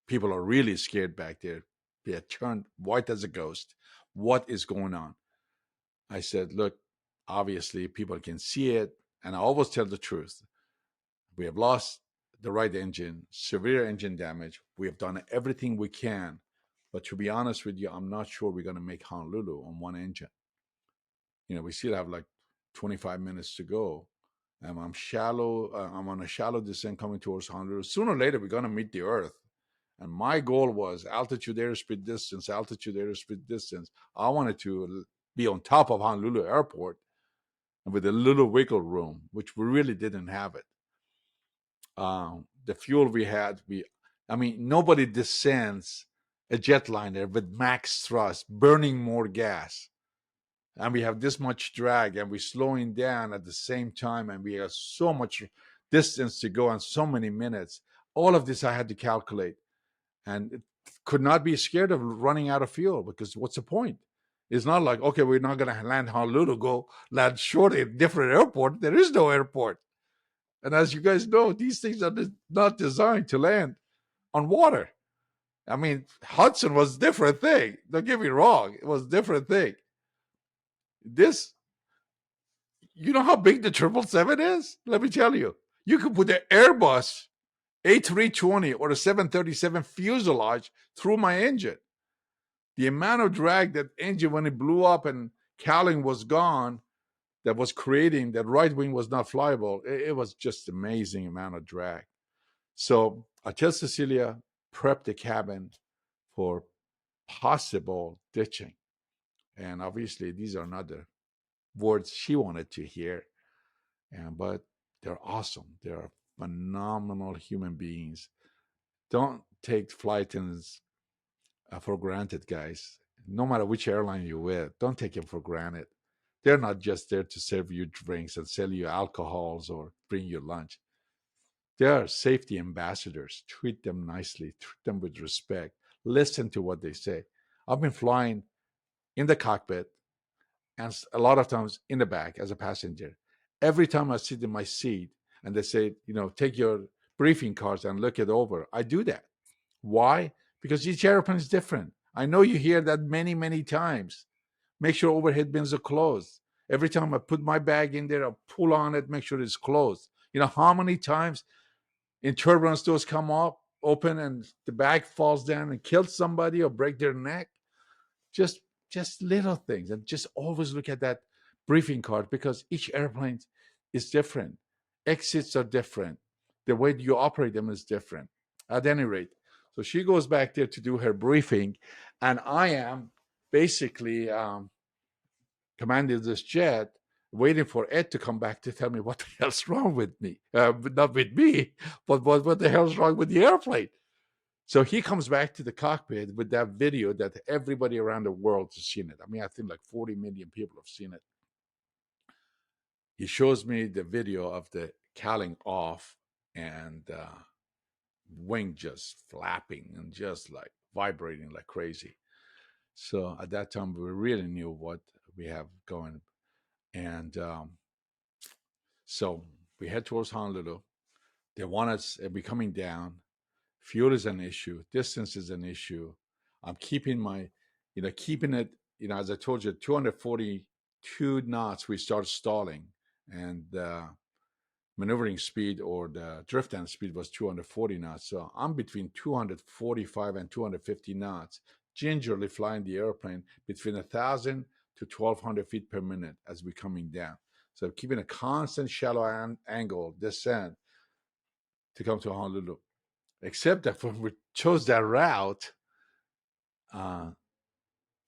people are really scared back there. They had turned white as a ghost. What is going on?" I said, "Look, obviously people can see it, and I always tell the truth. We have lost the right engine, severe engine damage. We have done everything we can, but to be honest with you, I'm not sure we're going to make Honolulu on one engine. We still have like 25 minutes to go. And I'm shallow. I'm on a shallow descent coming towards Honolulu. Sooner or later, we're going to meet the Earth. And my goal was altitude, airspeed, distance, altitude, airspeed, distance. I wanted to be on top of Honolulu Airport and with a little wiggle room, which we really didn't have it. The fuel we had, nobody descends a jetliner with max thrust, burning more gas. And we have this much drag, and we're slowing down at the same time, and we have so much distance to go and so many minutes. All of this I had to calculate. And could not be scared of running out of fuel, because what's the point? It's not like, okay, we're not going to land Honolulu, go land short at a different airport. There is no airport. And as you guys know, these things are not designed to land on water. Hudson was a different thing. Don't get me wrong. It was a different thing. This, you know how big the 777 is? Let me tell you. You could put the Airbus A320 or a 737 fuselage through my engine. The amount of drag that engine, when it blew up and cowling was gone, that was creating that right wing was not flyable. It was just amazing amount of drag. So I tell Cecilia, prep the cabin for possible ditching. And obviously these are not the words she wanted to hear. But they're awesome. They're phenomenal human beings. Don't take flight attendants for granted, guys. No matter which airline you're with, don't take them for granted. They're not just there to serve you drinks and sell you alcohols or bring you lunch. They are safety ambassadors. Treat them nicely. Treat them with respect. Listen to what they say. I've been flying in the cockpit and a lot of times in the back as a passenger. Every time I sit in my seat and they say, take your briefing cards and look it over, I do that. Why? Because each airplane is different. I know you hear that many, many times. Make sure overhead bins are closed. Every time I put my bag in there, I pull on it, make sure it's closed. You know how many times in turbulence doors come up, open, and the bag falls down and kills somebody or break their neck? Just little things. And just always look at that briefing card, because each airplane is different. Exits are different. The way you operate them is different. At any rate, so she goes back there to do her briefing, and I am basically commanding this jet, waiting for Ed to come back to tell me what the hell's wrong with me. Not with me, but what the hell's wrong with the airplane. So he comes back to the cockpit with that video that everybody around the world has seen it. I think like 40 million people have seen it. He shows me the video of the cowling off and wing just flapping and just like vibrating like crazy. So at that time, we really knew what we have going. And so we head towards Honolulu. They want us to be coming down. Fuel is an issue. Distance is an issue. I'm keeping keeping it, as I told you, 242 knots, we start stalling. And maneuvering speed or the drift end speed was 240 knots. So I'm between 245 and 250 knots, gingerly flying the airplane between 1,000 to 1,200 feet per minute as we're coming down. So keeping a constant shallow angle descent to come to Honolulu. Except that when we chose that route uh,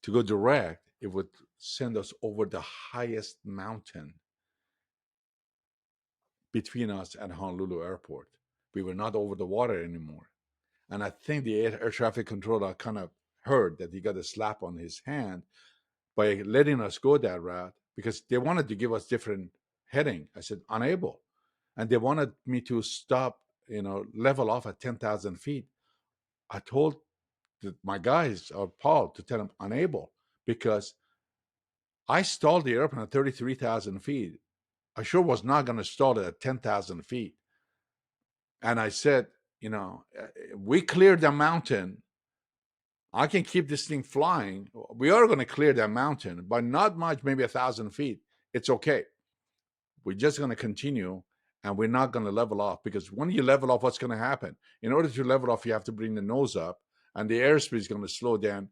to go direct, it would send us over the highest mountain between us and Honolulu Airport. We were not over the water anymore. And I think the air traffic controller kind of heard that he got a slap on his hand by letting us go that route because they wanted to give us different heading. I said, unable. And they wanted me to stop, level off at 10,000 feet. I told my guys, or Paul, to tell him unable because I stalled the airplane at 33,000 feet. I sure was not going to stall it at 10,000 feet. And I said, we cleared the mountain. I can keep this thing flying. We are going to clear that mountain, but not much, maybe 1,000 feet. It's okay. We're just going to continue and we're not going to level off because when you level off, what's going to happen? In order to level off, you have to bring the nose up and the airspeed is going to slow down.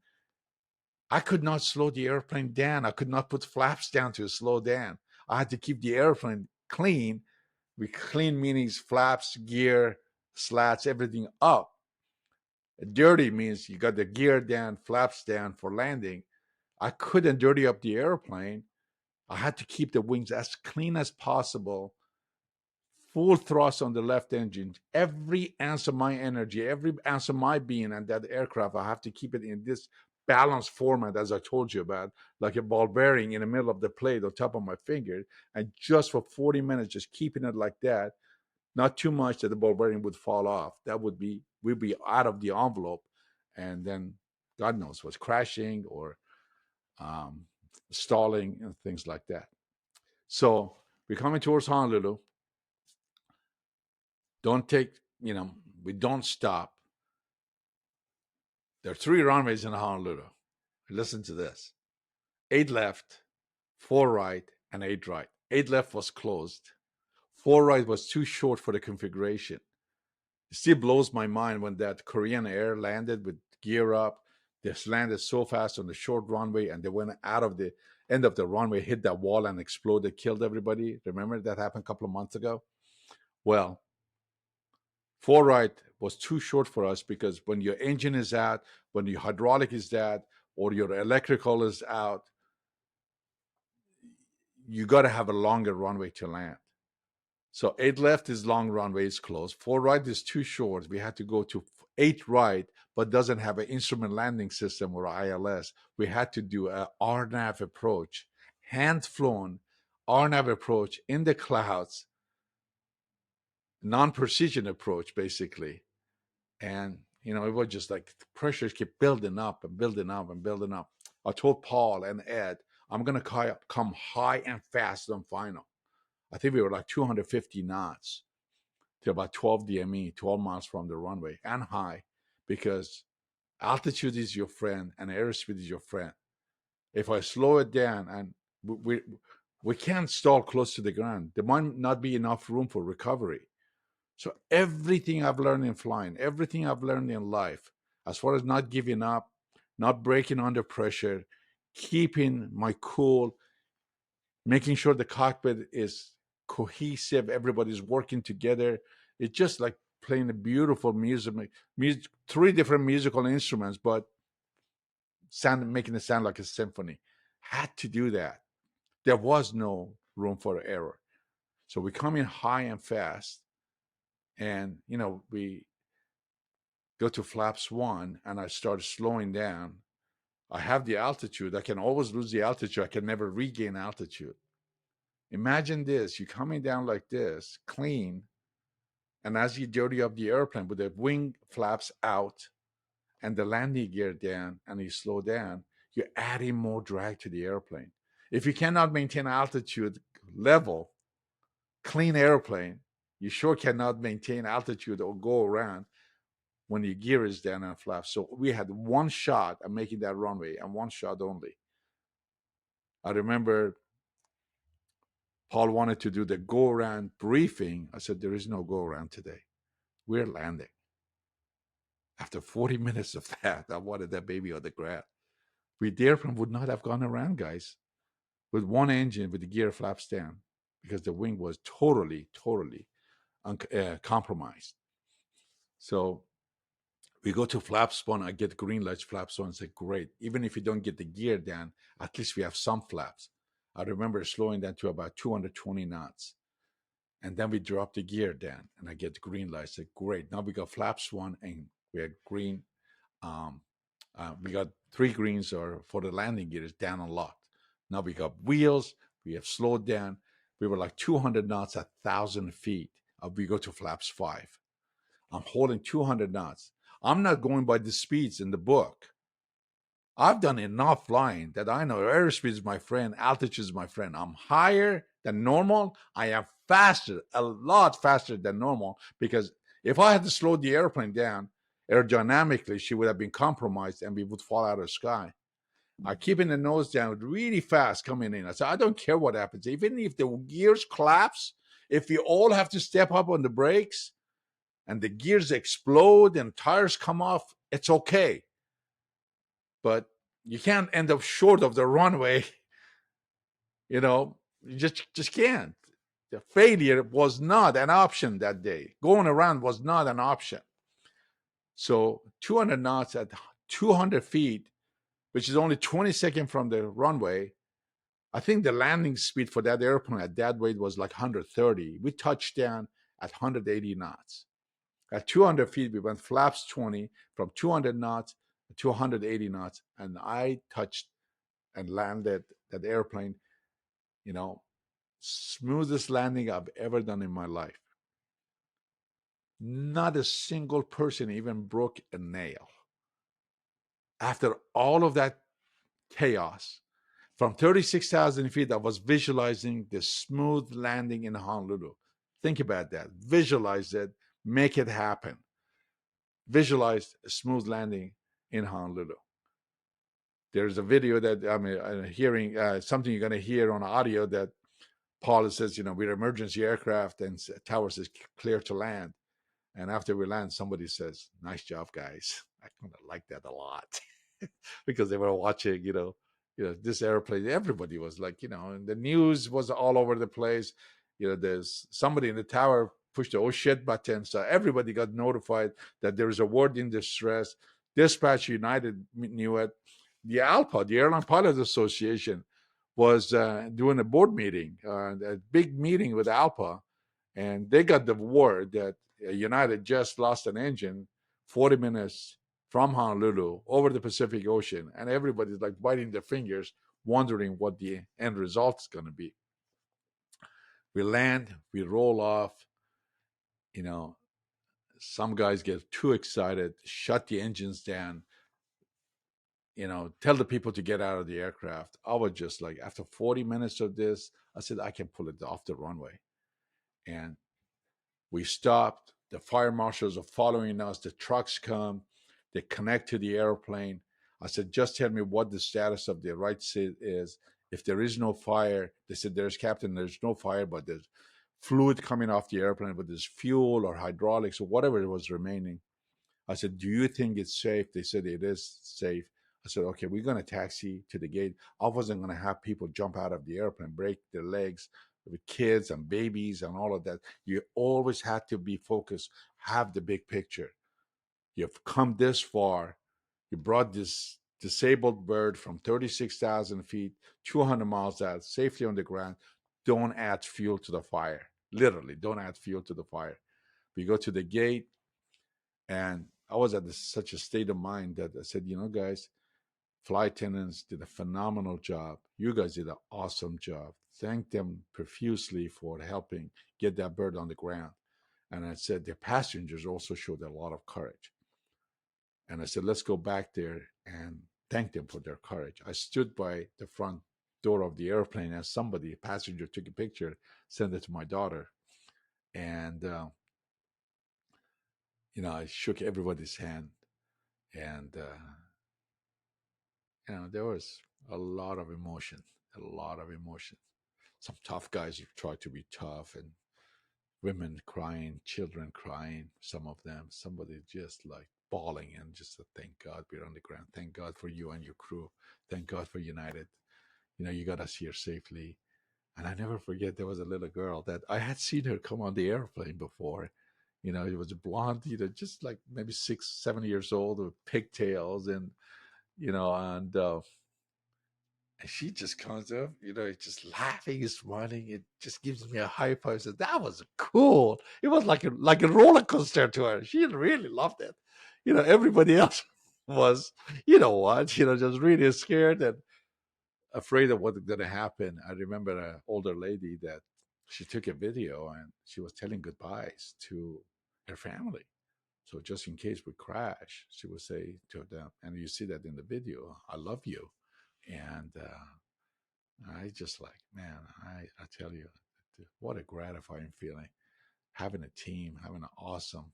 I could not slow the airplane down. I could not put flaps down to slow down. I had to keep the airplane clean. We clean means flaps, gear, slats, everything up. Dirty means you got the gear down, flaps down for landing. I couldn't dirty up the airplane. I had to keep the wings as clean as possible, full thrust on the left engine. Every ounce of my energy, every ounce of my being and that aircraft, I have to keep it in this balanced format, as I told you about, like a ball bearing in the middle of the plate on top of my finger. And just for 40 minutes, just keeping it like that, not too much that the ball bearing would fall off. That would be, we'd be out of the envelope. And then God knows what's crashing or um, stalling and things like that. So we're coming towards Honolulu. Don't take, we don't stop. There are 3 runways in Honolulu. Listen to this: 8 left, 4 right, and 8 right. 8 left was closed. 4 right was too short for the configuration. It still blows my mind when that Korean Air landed with gear up. They landed so fast on the short runway and they went out of the end of the runway, hit that wall and exploded, killed everybody. Remember that happened a couple of months ago? Well, 4 right was too short for us because when your engine is out, when your hydraulic is out, or your electrical is out, you got to have a longer runway to land. So 8 left is long runway, is closed. 4 right is too short. We had to go to 8 right, but doesn't have an instrument landing system or ILS. We had to do a RNAV approach, hand-flown RNAV approach in the clouds, non-precision approach, basically. And, it was just like the pressures kept building up and building up and building up. I told Paul and Ed, I'm going to come high and fast on final. I think we were like 250 knots to about 12 DME, 12 miles from the runway, and high, because altitude is your friend and airspeed is your friend. If I slow it down and we can't stall close to the ground, there might not be enough room for recovery. So everything I've learned in flying, everything I've learned in life, as far as not giving up, not breaking under pressure, keeping my cool, making sure the cockpit is cohesive, everybody's working together. It's just like playing a beautiful music, 3 different musical instruments, but making it sound like a symphony. Had to do that. There was no room for error. So we come in high and fast, and we go to flaps 1, and I start slowing down. I have the altitude. I can always lose the altitude. I can never regain altitude. Imagine this: you're coming down like this, clean, and as you dirty up the airplane with the wing flaps out and the landing gear down, and you slow down, you're adding more drag to the airplane. If you cannot maintain altitude level, clean airplane, you sure cannot maintain altitude or go around when your gear is down and flaps. So we had one shot at making that runway, and one shot only. I remember Paul wanted to do the go around briefing. I said, there is no go around today. We're landing. After 40 minutes of that, I wanted that baby on the ground. The airplane would not have gone around, guys, with one engine with the gear flaps down because the wing was totally compromised. So we go to flaps one. I get green lights, flaps one. I say, great. Even if you don't get the gear down, at least we have some flaps. I remember slowing down to about 220 knots. And then we drop the gear down and I get the green light. I said, great. Now we got flaps one and we had green. We got three greens or for the landing gears down and locked. Now we got wheels. We have slowed down. We were like 200 knots at 1,000 feet. We go to flaps five. I'm holding 200 knots. I'm not going by the speeds in the book. I've done enough flying that I know airspeed is my friend, altitude is my friend. I'm higher than normal. I am faster, a lot faster than normal, because if I had to slow the airplane down aerodynamically, she would have been compromised and we would fall out of the sky. I keeping the nose down really fast coming in. I said, I don't care what happens. Even if the gears collapse, if we all have to step up on the brakes and the gears explode and tires come off, it's okay. But you can't end up short of the runway. You just can't. The failure was not an option that day. Going around was not an option. So 200 knots at 200 feet, which is only 20 seconds from the runway. I think the landing speed for that airplane at that weight was like 130. We touched down at 180 knots. At 200 feet, we went flaps 20 from 200 knots to 180 knots. And I touched and landed that airplane, smoothest landing I've ever done in my life. Not a single person even broke a nail. After all of that chaos, from 36,000 feet, I was visualizing the smooth landing in Honolulu. Think about that. Visualize it. Make it happen. Visualize a smooth landing in Honolulu. There's a video that I'm hearing, something you're going to hear on audio that Paul says, we're emergency aircraft and tower says clear to land. And after we land, somebody says, nice job, guys. I kind of like that a lot because they were watching, this airplane. Everybody was like, and the news was all over the place. There's somebody in the tower pushed the oh shit button. So everybody got notified that there is a ward in distress. Dispatch United knew it. The ALPA, the Airline Pilots Association, was doing a board meeting, a big meeting with ALPA. And they got the word that United just lost an engine 40 minutes from Honolulu over the Pacific Ocean. And everybody's like biting their fingers, wondering what the end result is going to be. We land, we roll off. Some guys get too excited, shut the engines down, tell the people to get out of the aircraft. I was just like, after 40 minutes of this, I said, I can pull it off the runway. And we stopped. The fire marshals are following us. The trucks come. They connect to the airplane. I said, just tell me what the status of the right seat is. If there is no fire, they said, there's Captain, there's no fire, but there's fluid coming off the airplane, but there's fuel or hydraulics or whatever it was remaining. I said, do you think it's safe? They said it is safe. I said, okay, we're going to taxi to the gate. I wasn't going to have people jump out of the airplane, break their legs with kids and babies and all of that. You always had to be focused, have the big picture. You've come this far. You brought this disabled bird from 36,000 feet, 200 miles out, safely on the ground. Don't add fuel to the fire. Literally, don't add fuel to the fire. We go to the gate, and I was at such a state of mind that I said, guys, flight attendants did a phenomenal job. You guys did an awesome job. Thank them profusely for helping get that bird on the ground. And I said, the passengers also showed a lot of courage. And I said, let's go back there and thank them for their courage. I stood by the front door of the airplane as a passenger took a picture, sent it to my daughter. And, I shook everybody's hand. And, there was a lot of emotion. some tough guys who try to be tough, and women crying, children crying, some of them, somebody just like bawling and just thank God we're on the ground. Thank God for you and your crew. Thank God for United. You got us here safely. And I never forget there was a little girl that I had seen her come on the airplane before. It was a blonde, just like maybe 6, 7 years old with pigtails and she just comes up, just laughing, smiling. It just gives me a high five. Says that was cool. It was like a roller coaster to her. She really loved it. Everybody else was, what, just really scared and afraid of what's going to happen. I remember an older lady that she took a video and she was telling goodbyes to her family. So just in case we crash, she would say to them, and you see that in the video, I love you. And I just like, man, I tell you, what a gratifying feeling having a team, having an awesome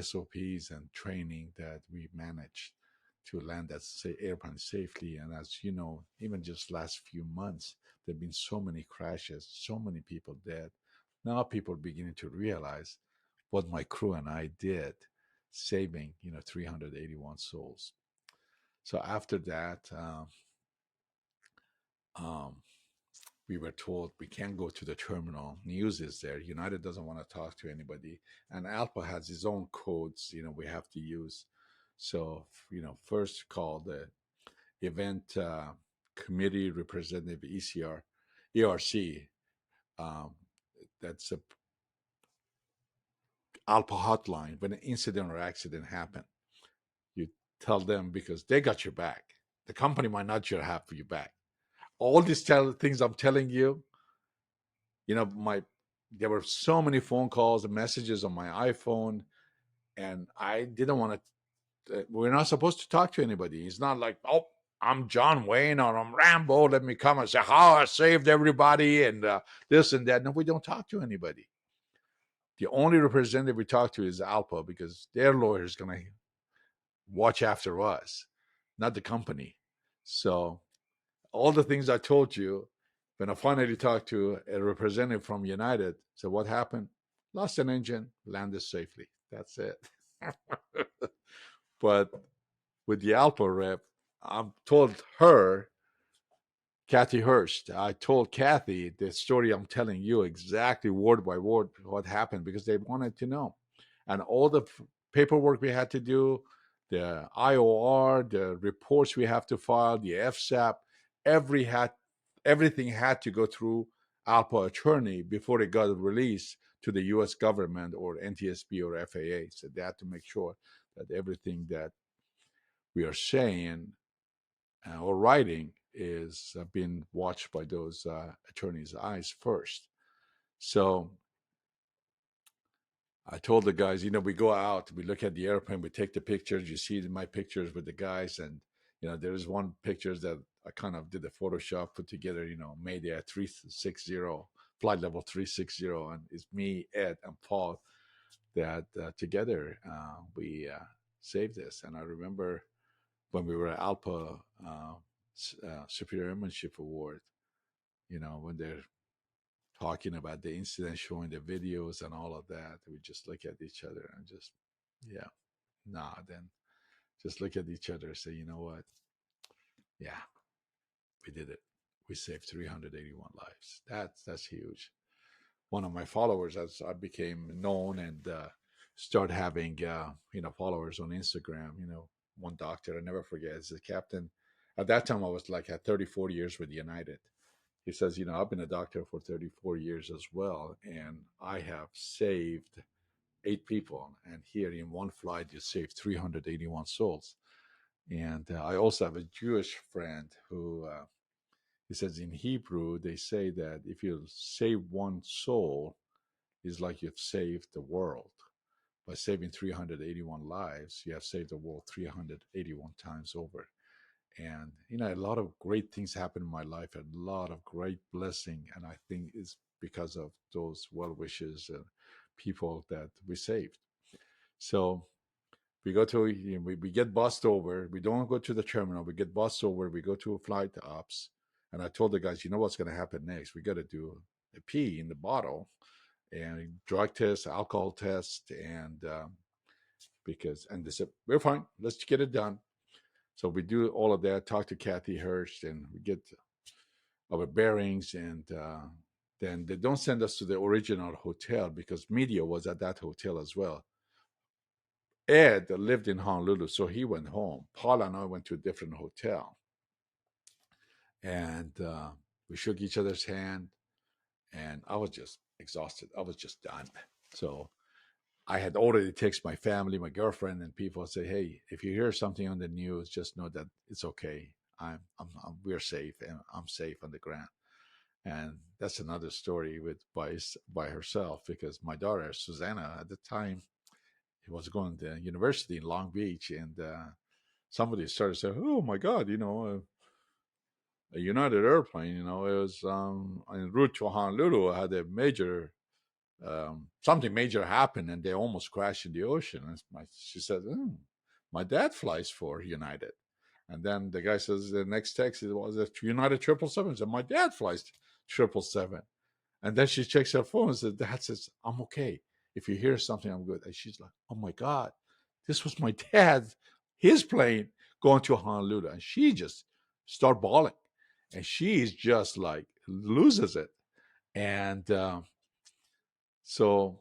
SOPs and training that we managed to land that airplane safely. And as you know, even just last few months, there have been so many crashes, so many people dead. Now people are beginning to realize what my crew and I did, saving 381 souls. So after that, um, we were told we can't go to the terminal. News is there. United doesn't want to talk to anybody, and Alpha has its own codes. We have to use. So first call the event committee representative ERC. Um, that's a Alpha hotline when an incident or accident happen. You tell them because they got your back. The company might not have your back. All these things I'm telling you, there were so many phone calls and messages on my iPhone, and I didn't want to. We're not supposed to talk to anybody. It's not like, oh, I'm John Wayne or I'm Rambo. Let me come and say how I saved everybody and this and that. No, we don't talk to anybody. The only representative we talk to is Alpha because their lawyer is going to watch after us, not the company. So all the things I told you, when I finally talked to a representative from United, said, what happened? Lost an engine, landed safely. That's it. But with the Alpha rep, I told her, Kathy Hurst, I told Kathy the story I'm telling you exactly word by word what happened because they wanted to know. And all the paperwork we had to do, the IOR, the reports we have to file, the FSAP, everything had to go through Alpha attorney before it got released to the U.S. government or NTSB or FAA. So they had to make sure that everything that we are saying or writing is being watched by those attorneys' eyes first. So I told the guys, we go out, we look at the airplane, we take the pictures. You see my pictures with the guys, and there's one picture that I kind of did a Photoshop, put together, Mayday at 360, flight level 360, and it's me, Ed, and Paul that together we saved this. And I remember when we were at Alpha Superior Airmanship Award, when they're talking about the incident, showing the videos and all of that, we just look at each other and just, yeah, then just look at each other and say, you know what? Yeah, we did it. We saved 381 lives. That's huge. One of my followers, as I became known and start having, followers on Instagram, one doctor, I never forget, is a captain. At that time, I was like at 34 years with United. He says, I've been a doctor for 34 years as well, and I have saved 8 people. And here in one flight, you saved 381 souls. And I also have a Jewish friend who he says in Hebrew, they say that if you save one soul, it's like you've saved the world. By saving 381 lives, you have saved the world 381 times over. And a lot of great things happened in my life, a lot of great blessing, and I think it's because of those well wishes and people that we saved. So we go to we get bussed over. We don't go to the terminal. We get bussed over. We go to a flight ops, And I told the guys, you know what's going to happen next? We got to do a pee in the bottle and drug test, alcohol test, and because and they said we're fine, let's get it done. So we do all of that. Talk to Kathy Hurst, and we get our bearings, and then they don't send us to the original hotel because media was at that hotel as well. Ed lived in Honolulu, so he went home. Paul and I went to a different hotel, and we shook each other's hand. And I was just exhausted. I was just done. So I had already texted my family, my girlfriend, and people say, "Hey, if you hear something on the news, just know that it's okay. We're safe, and I'm safe on the ground." And that's another story with by herself because my daughter Susanna at the time was going to university in Long Beach, and somebody started saying, "Oh my God, a United airplane, it was en route to Honolulu, had a major something major happened, and they almost crashed in the ocean." And she said, "My dad flies for United." And then the guy says the next text it was a United 777. So my dad flies 777. And then she checks her phone and says, "Dad says I'm okay. If you hear something, I'm good." And she's like, "Oh my God, this was my dad, his plane going to Honolulu." And she just start bawling, and she's just like loses it. And so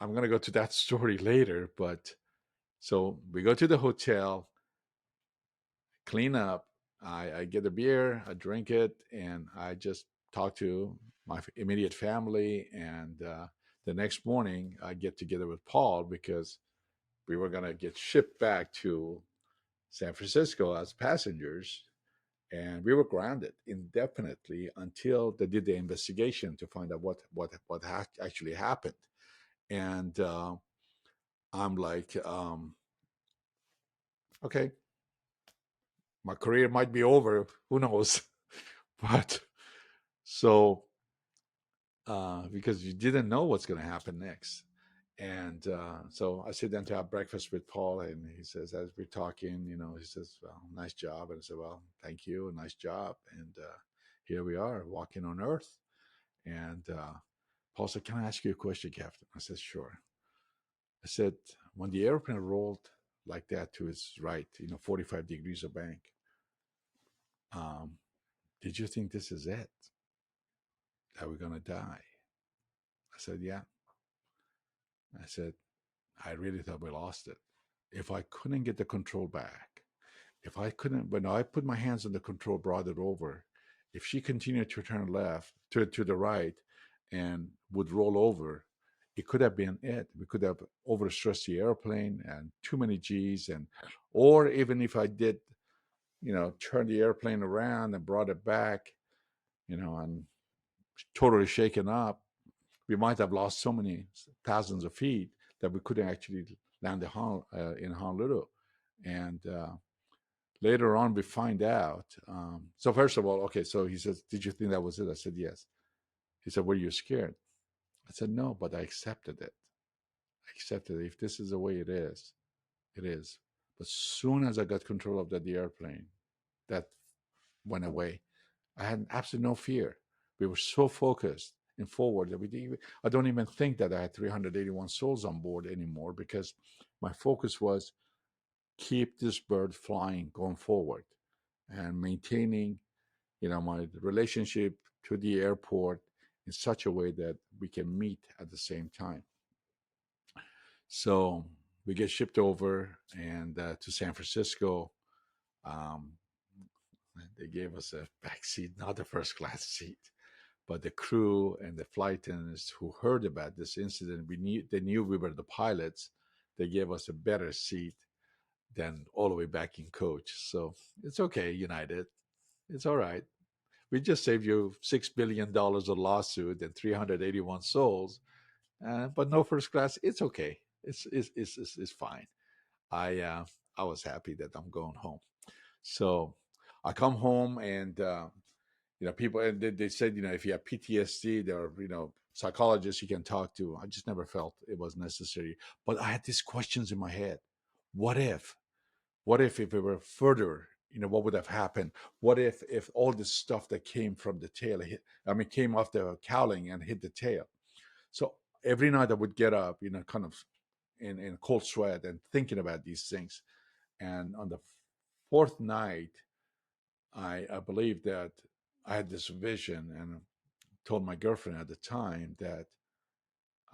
I'm gonna go to that story later. But so we go to the hotel, clean up. I get a beer, I drink it, and I just talk to my immediate family. And the next morning, I get together with Paul because we were gonna get shipped back to San Francisco as passengers, and we were grounded indefinitely until they did the investigation to find out what actually happened. And I'm like, okay, my career might be over. Who knows? But so because you didn't know what's going to happen next. And so I sit down to have breakfast with Paul, and he says, as we're talking, he says, "Well, nice job." And I said, "Well, thank you, nice job." And here we are walking on Earth. And Paul said, "Can I ask you a question, Captain?" I said, "Sure." I said, "When the airplane rolled like that to its right, 45 degrees of bank, um, did you think this is it? That we're going to die?" I said, "Yeah." I said, "I really thought we lost it. If I couldn't get the control back, if I couldn't, when I put my hands on the control, brought it over, if she continued to turn left, to the right, and would roll over, it could have been it. We could have overstressed the airplane and too many G's, or even if I did, turn the airplane around and brought it back, and totally shaken up, we might have lost so many thousands of feet that we couldn't actually land in Honolulu." And later on, we find out. So first of all, okay, so he says, "Did you think that was it?" I said, "Yes." He said, "Were you scared?" I said, "No, but I accepted it. I accepted it. If this is the way it is, it is." But soon as I got control of the airplane, that went away. I had absolutely no fear. We were so focused and forward that I don't even think that I had 381 souls on board anymore because my focus was keep this bird flying going forward and maintaining, my relationship to the airport in such a way that we can meet at the same time. So we get shipped over and to San Francisco. Um, they gave us a back seat, not a first class seat. But the crew and the flight attendants who heard about this incident, they knew we were the pilots. They gave us a better seat than all the way back in coach. So it's okay, United. It's all right. We just saved you $6 billion of lawsuit and 381 souls, but no first class. It's okay. It's fine. I uh, I was happy that I'm going home. So I come home and people, and they said, if you have PTSD, there are, psychologists you can talk to. I just never felt it was necessary. But I had these questions in my head. What if we were further, what would have happened? What if all this stuff that came from the tail came off the cowling and hit the tail? So every night I would get up, kind of in cold sweat and thinking about these things. And on the fourth night, I believe that I had this vision and told my girlfriend at the time that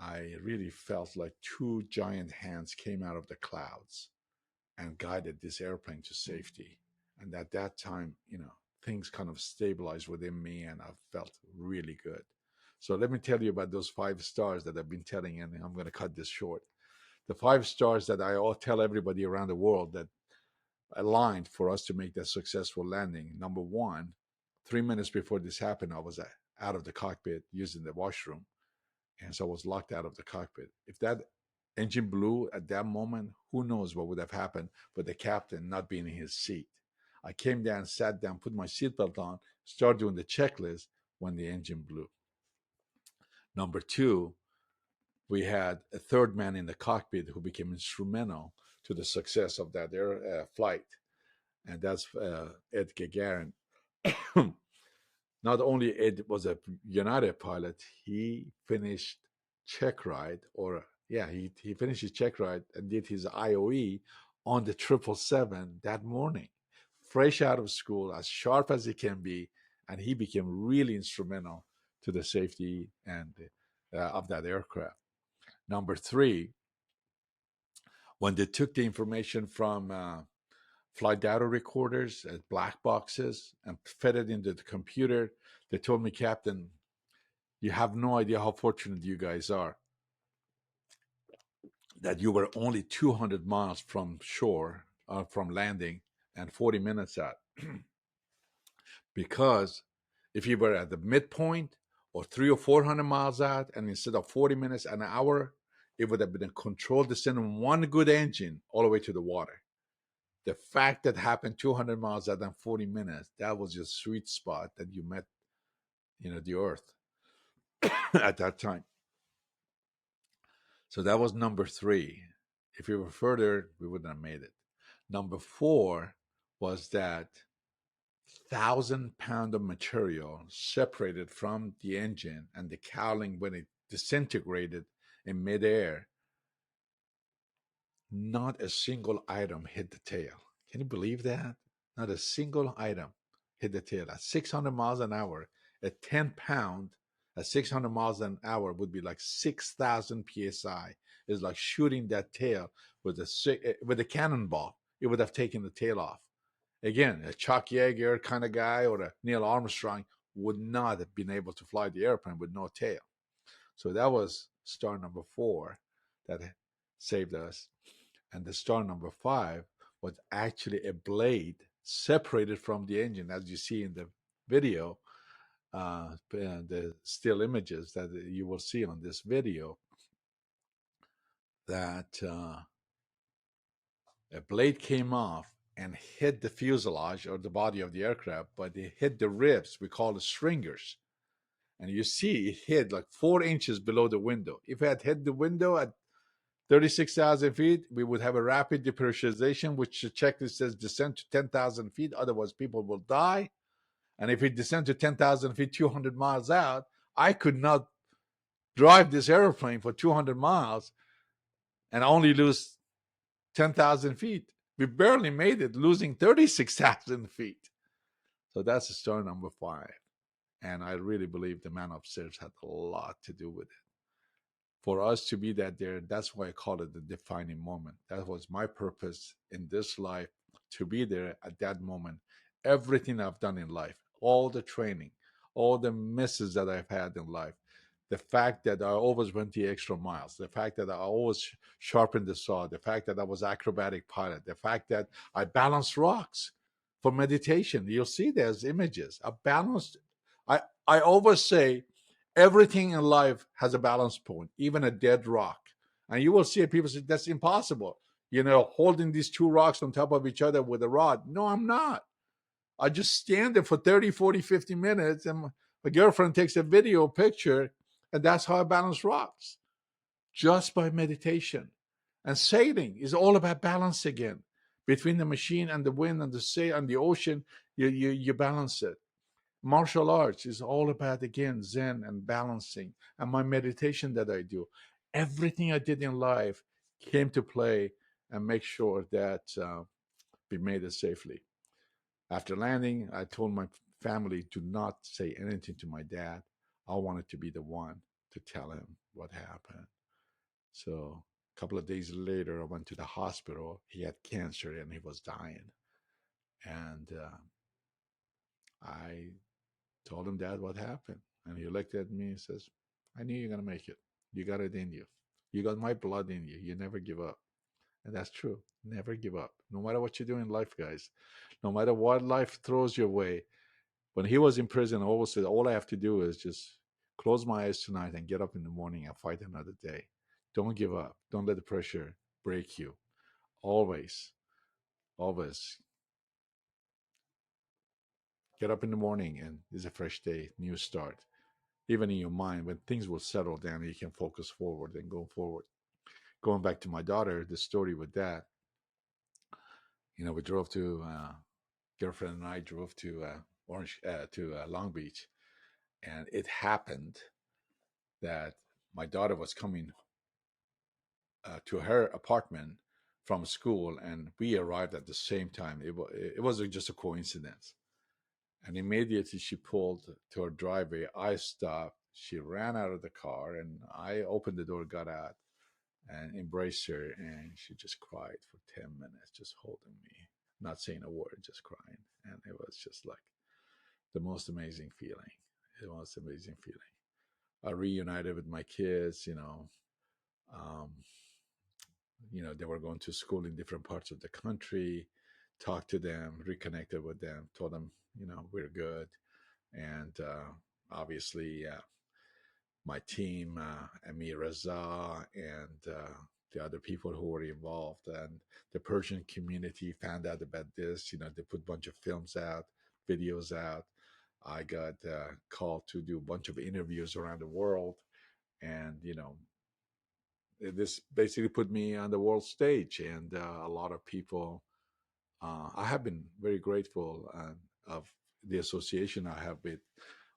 I really felt like two giant hands came out of the clouds and guided this airplane to safety. And at that time, things kind of stabilized within me and I felt really good. So let me tell you about those 5 stars that I've been telling, and I'm going to cut this short. The 5 stars that I all tell everybody around the world that aligned for us to make that successful landing. Number one, 3 minutes before this happened, I was out of the cockpit using the washroom. And so I was locked out of the cockpit. If that engine blew at that moment, who knows what would have happened with the captain not being in his seat. I came down, sat down, put my seatbelt on, started doing the checklist when the engine blew. Number two, we had a third man in the cockpit who became instrumental to the success of that air flight, and that's Ed Gagarin. Not only Ed was a United pilot, he finished check ride, he finished his check ride and did his IOE on the 777 that morning, fresh out of school, as sharp as he can be, and he became really instrumental to the safety and of that aircraft. Number three, when they took the information from flight data recorders as black boxes and fed it into the computer, they told me, Captain, you have no idea how fortunate you guys are that you were only 200 miles from shore, from landing, and 40 minutes out. Because if you were at the midpoint or 300 or 400 miles out, and instead of 40 minutes, an hour, it would have been a controlled descent on one good engine all the way to the water. The fact that happened 200 miles out in 40 minutes, that was your sweet spot that you met, the earth at that time. So that was number three. If we were further, we wouldn't have made it. Number four was that 1,000 pound of material separated from the engine and the cowling when it disintegrated in midair. Not a single item hit the tail. Can you believe that? Not a single item hit the tail. At 600 miles an hour, a 10-pound at 600 miles an hour would be like 6,000 psi. It's like shooting that tail with a cannonball. It would have taken the tail off. Again, a Chuck Yeager kind of guy or a Neil Armstrong would not have been able to fly the airplane with no tail. So that was star number four that saved us. And the star number five was actually a blade separated from the engine, as you see in the video, the still images that you will see on this video, that a blade came off and hit the fuselage or the body of the aircraft, but it hit the ribs. We call it stringers. And you see it hit like 4 inches below the window. If it had hit the window at 36,000 feet, we would have a rapid depressurization, which the checklist says descend to 10,000 feet. Otherwise, people will die. And if it descends to 10,000 feet, 200 miles out, I could not drive this airplane for 200 miles and only lose 10,000 feet. We barely made it, losing 36,000 feet. So that's star number five. And I really believe the man upstairs had a lot to do with it. For us to be there, that's why I call it the defining moment. That was my purpose in this life, to be there at that moment. Everything I've done in life, all the training, all the misses that I've had in life, the fact that I always went the extra miles, the fact that I always sharpened the saw, the fact that I was acrobatic pilot, the fact that I balanced rocks for meditation. You'll see there's images. I always say, everything in life has a balance point, even a dead rock. And you will see people say, that's impossible. Holding these two rocks on top of each other with a rod. No, I'm not. I just stand there for 30, 40, 50 minutes and my girlfriend takes a video picture, and that's how I balance rocks. Just by meditation. And sailing is all about balance again. between the machine and the wind and the sea and the ocean. You balance it. Martial arts is all about, again, zen and balancing. And my meditation that I do, everything I did in life came to play and make sure that we made it safely. After landing, I told my family to not say anything to my dad. I wanted to be the one to tell him what happened. So a couple of days later, I went to the hospital. He had cancer and he was dying. And I told him, Dad, what happened? And he looked at me and says, I knew you're going to make it. You got it in you. You got my blood in you. You never give up. And that's true. Never give up. No matter what you do in life, guys, no matter what life throws your way. When he was in prison, I always said, all I have to do is just close my eyes tonight and get up in the morning and fight another day. Don't give up. Don't let the pressure break you. Always, always get up in the morning and it's a fresh day, new start. Even in your mind, when things will settle down, you can focus forward and go forward. Going back to my daughter, the story with that, we drove to, girlfriend and I drove to Long Beach, and it happened that my daughter was coming to her apartment from school, and we arrived at the same time. It was just a coincidence. And immediately she pulled to her driveway. I stopped. She ran out of the car, and I opened the door, got out, and embraced her. And she just cried for 10 minutes, just holding me, not saying a word, just crying. And it was just like the most amazing feeling. It was an amazing feeling. I reunited with my kids, um, they were going to school in different parts of the country, talked to them, reconnected with them, told them, we're good. And obviously, my team, Amir Raza, and the other people who were involved, and the Persian community found out about this. They put a bunch of films out, videos out. I got called to do a bunch of interviews around the world. And, this basically put me on the world stage. And a lot of people, I have been very grateful of the association I have with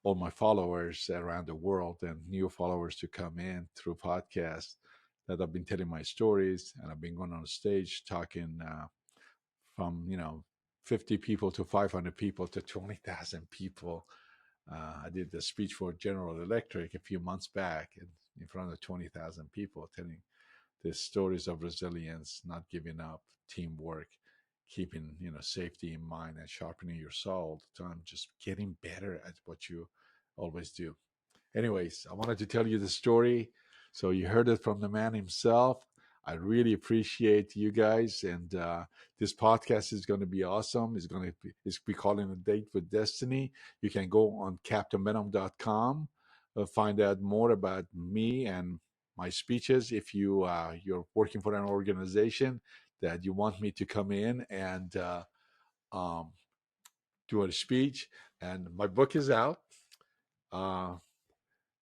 all my followers around the world and new followers to come in through podcasts that I've been telling my stories, and I've been going on stage talking from 50 people to 500 people to 20,000 people. I did the speech for General Electric a few months back in front of 20,000 people, telling the stories of resilience, not giving up, teamwork, keeping safety in mind, and sharpening your saw all the time, just getting better at what you always do. Anyways, I wanted to tell you the story, so you heard it from the man himself. I really appreciate you guys, and this podcast is going to be awesome. We calling a Date with Destiny. You can go on captainbehnam.com, find out more about me and my speeches. If you're working for an organization that you want me to come in and um, do a speech, and my book is out.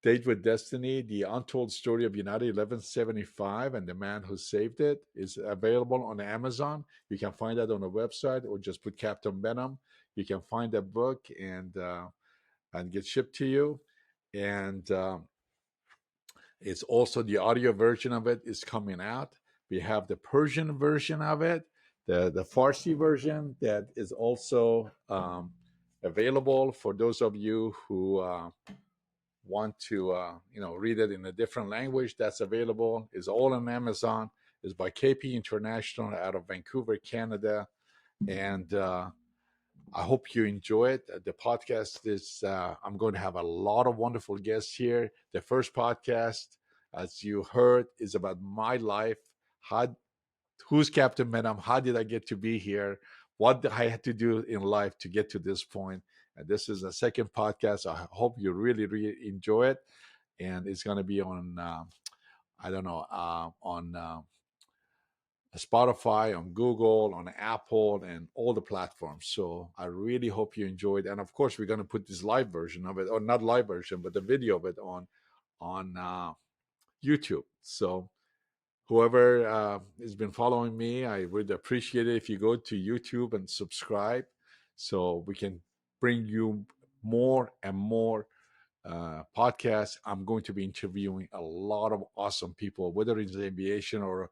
Date with Destiny, The Untold Story of United 1175 and the Man Who Saved It is available on Amazon. You can find that on the website, or just put Captain Behnam. You can find that book and get shipped to you. And it's also the audio version of it is coming out. We have the Persian version of it, the Farsi version that is also available for those of you who want to read it in a different language. That's available. Is all on Amazon. Is by KP International out of Vancouver, Canada. And I hope you enjoy it. The podcast is I'm going to have a lot of wonderful guests here. The first podcast, as you heard, is about my life. Who's Captain Behnam? How did I get to be here? What I had to do in life to get to this point? And this is the second podcast. I hope you really, really enjoy it. And it's going to be on, on Spotify, on Google, on Apple, and all the platforms. So I really hope you enjoyed. And of course, we're going to put this live version of it, or not live version, but the video of it on YouTube. So whoever has been following me, I would appreciate it if you go to YouTube and subscribe, so we can bring you more and more podcasts. I'm going to be interviewing a lot of awesome people, whether it's aviation or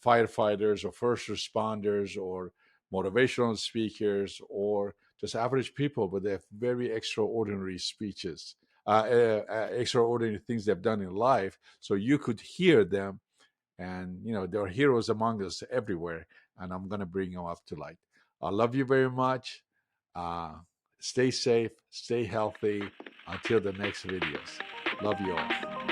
firefighters or first responders or motivational speakers or just average people, but they have very extraordinary speeches, extraordinary things they've done in life. So you could hear them, and there are heroes among us everywhere, and I'm going to bring them up to light. I love you very much. uh, Stay safe, stay healthy. Until the next videos, love you all.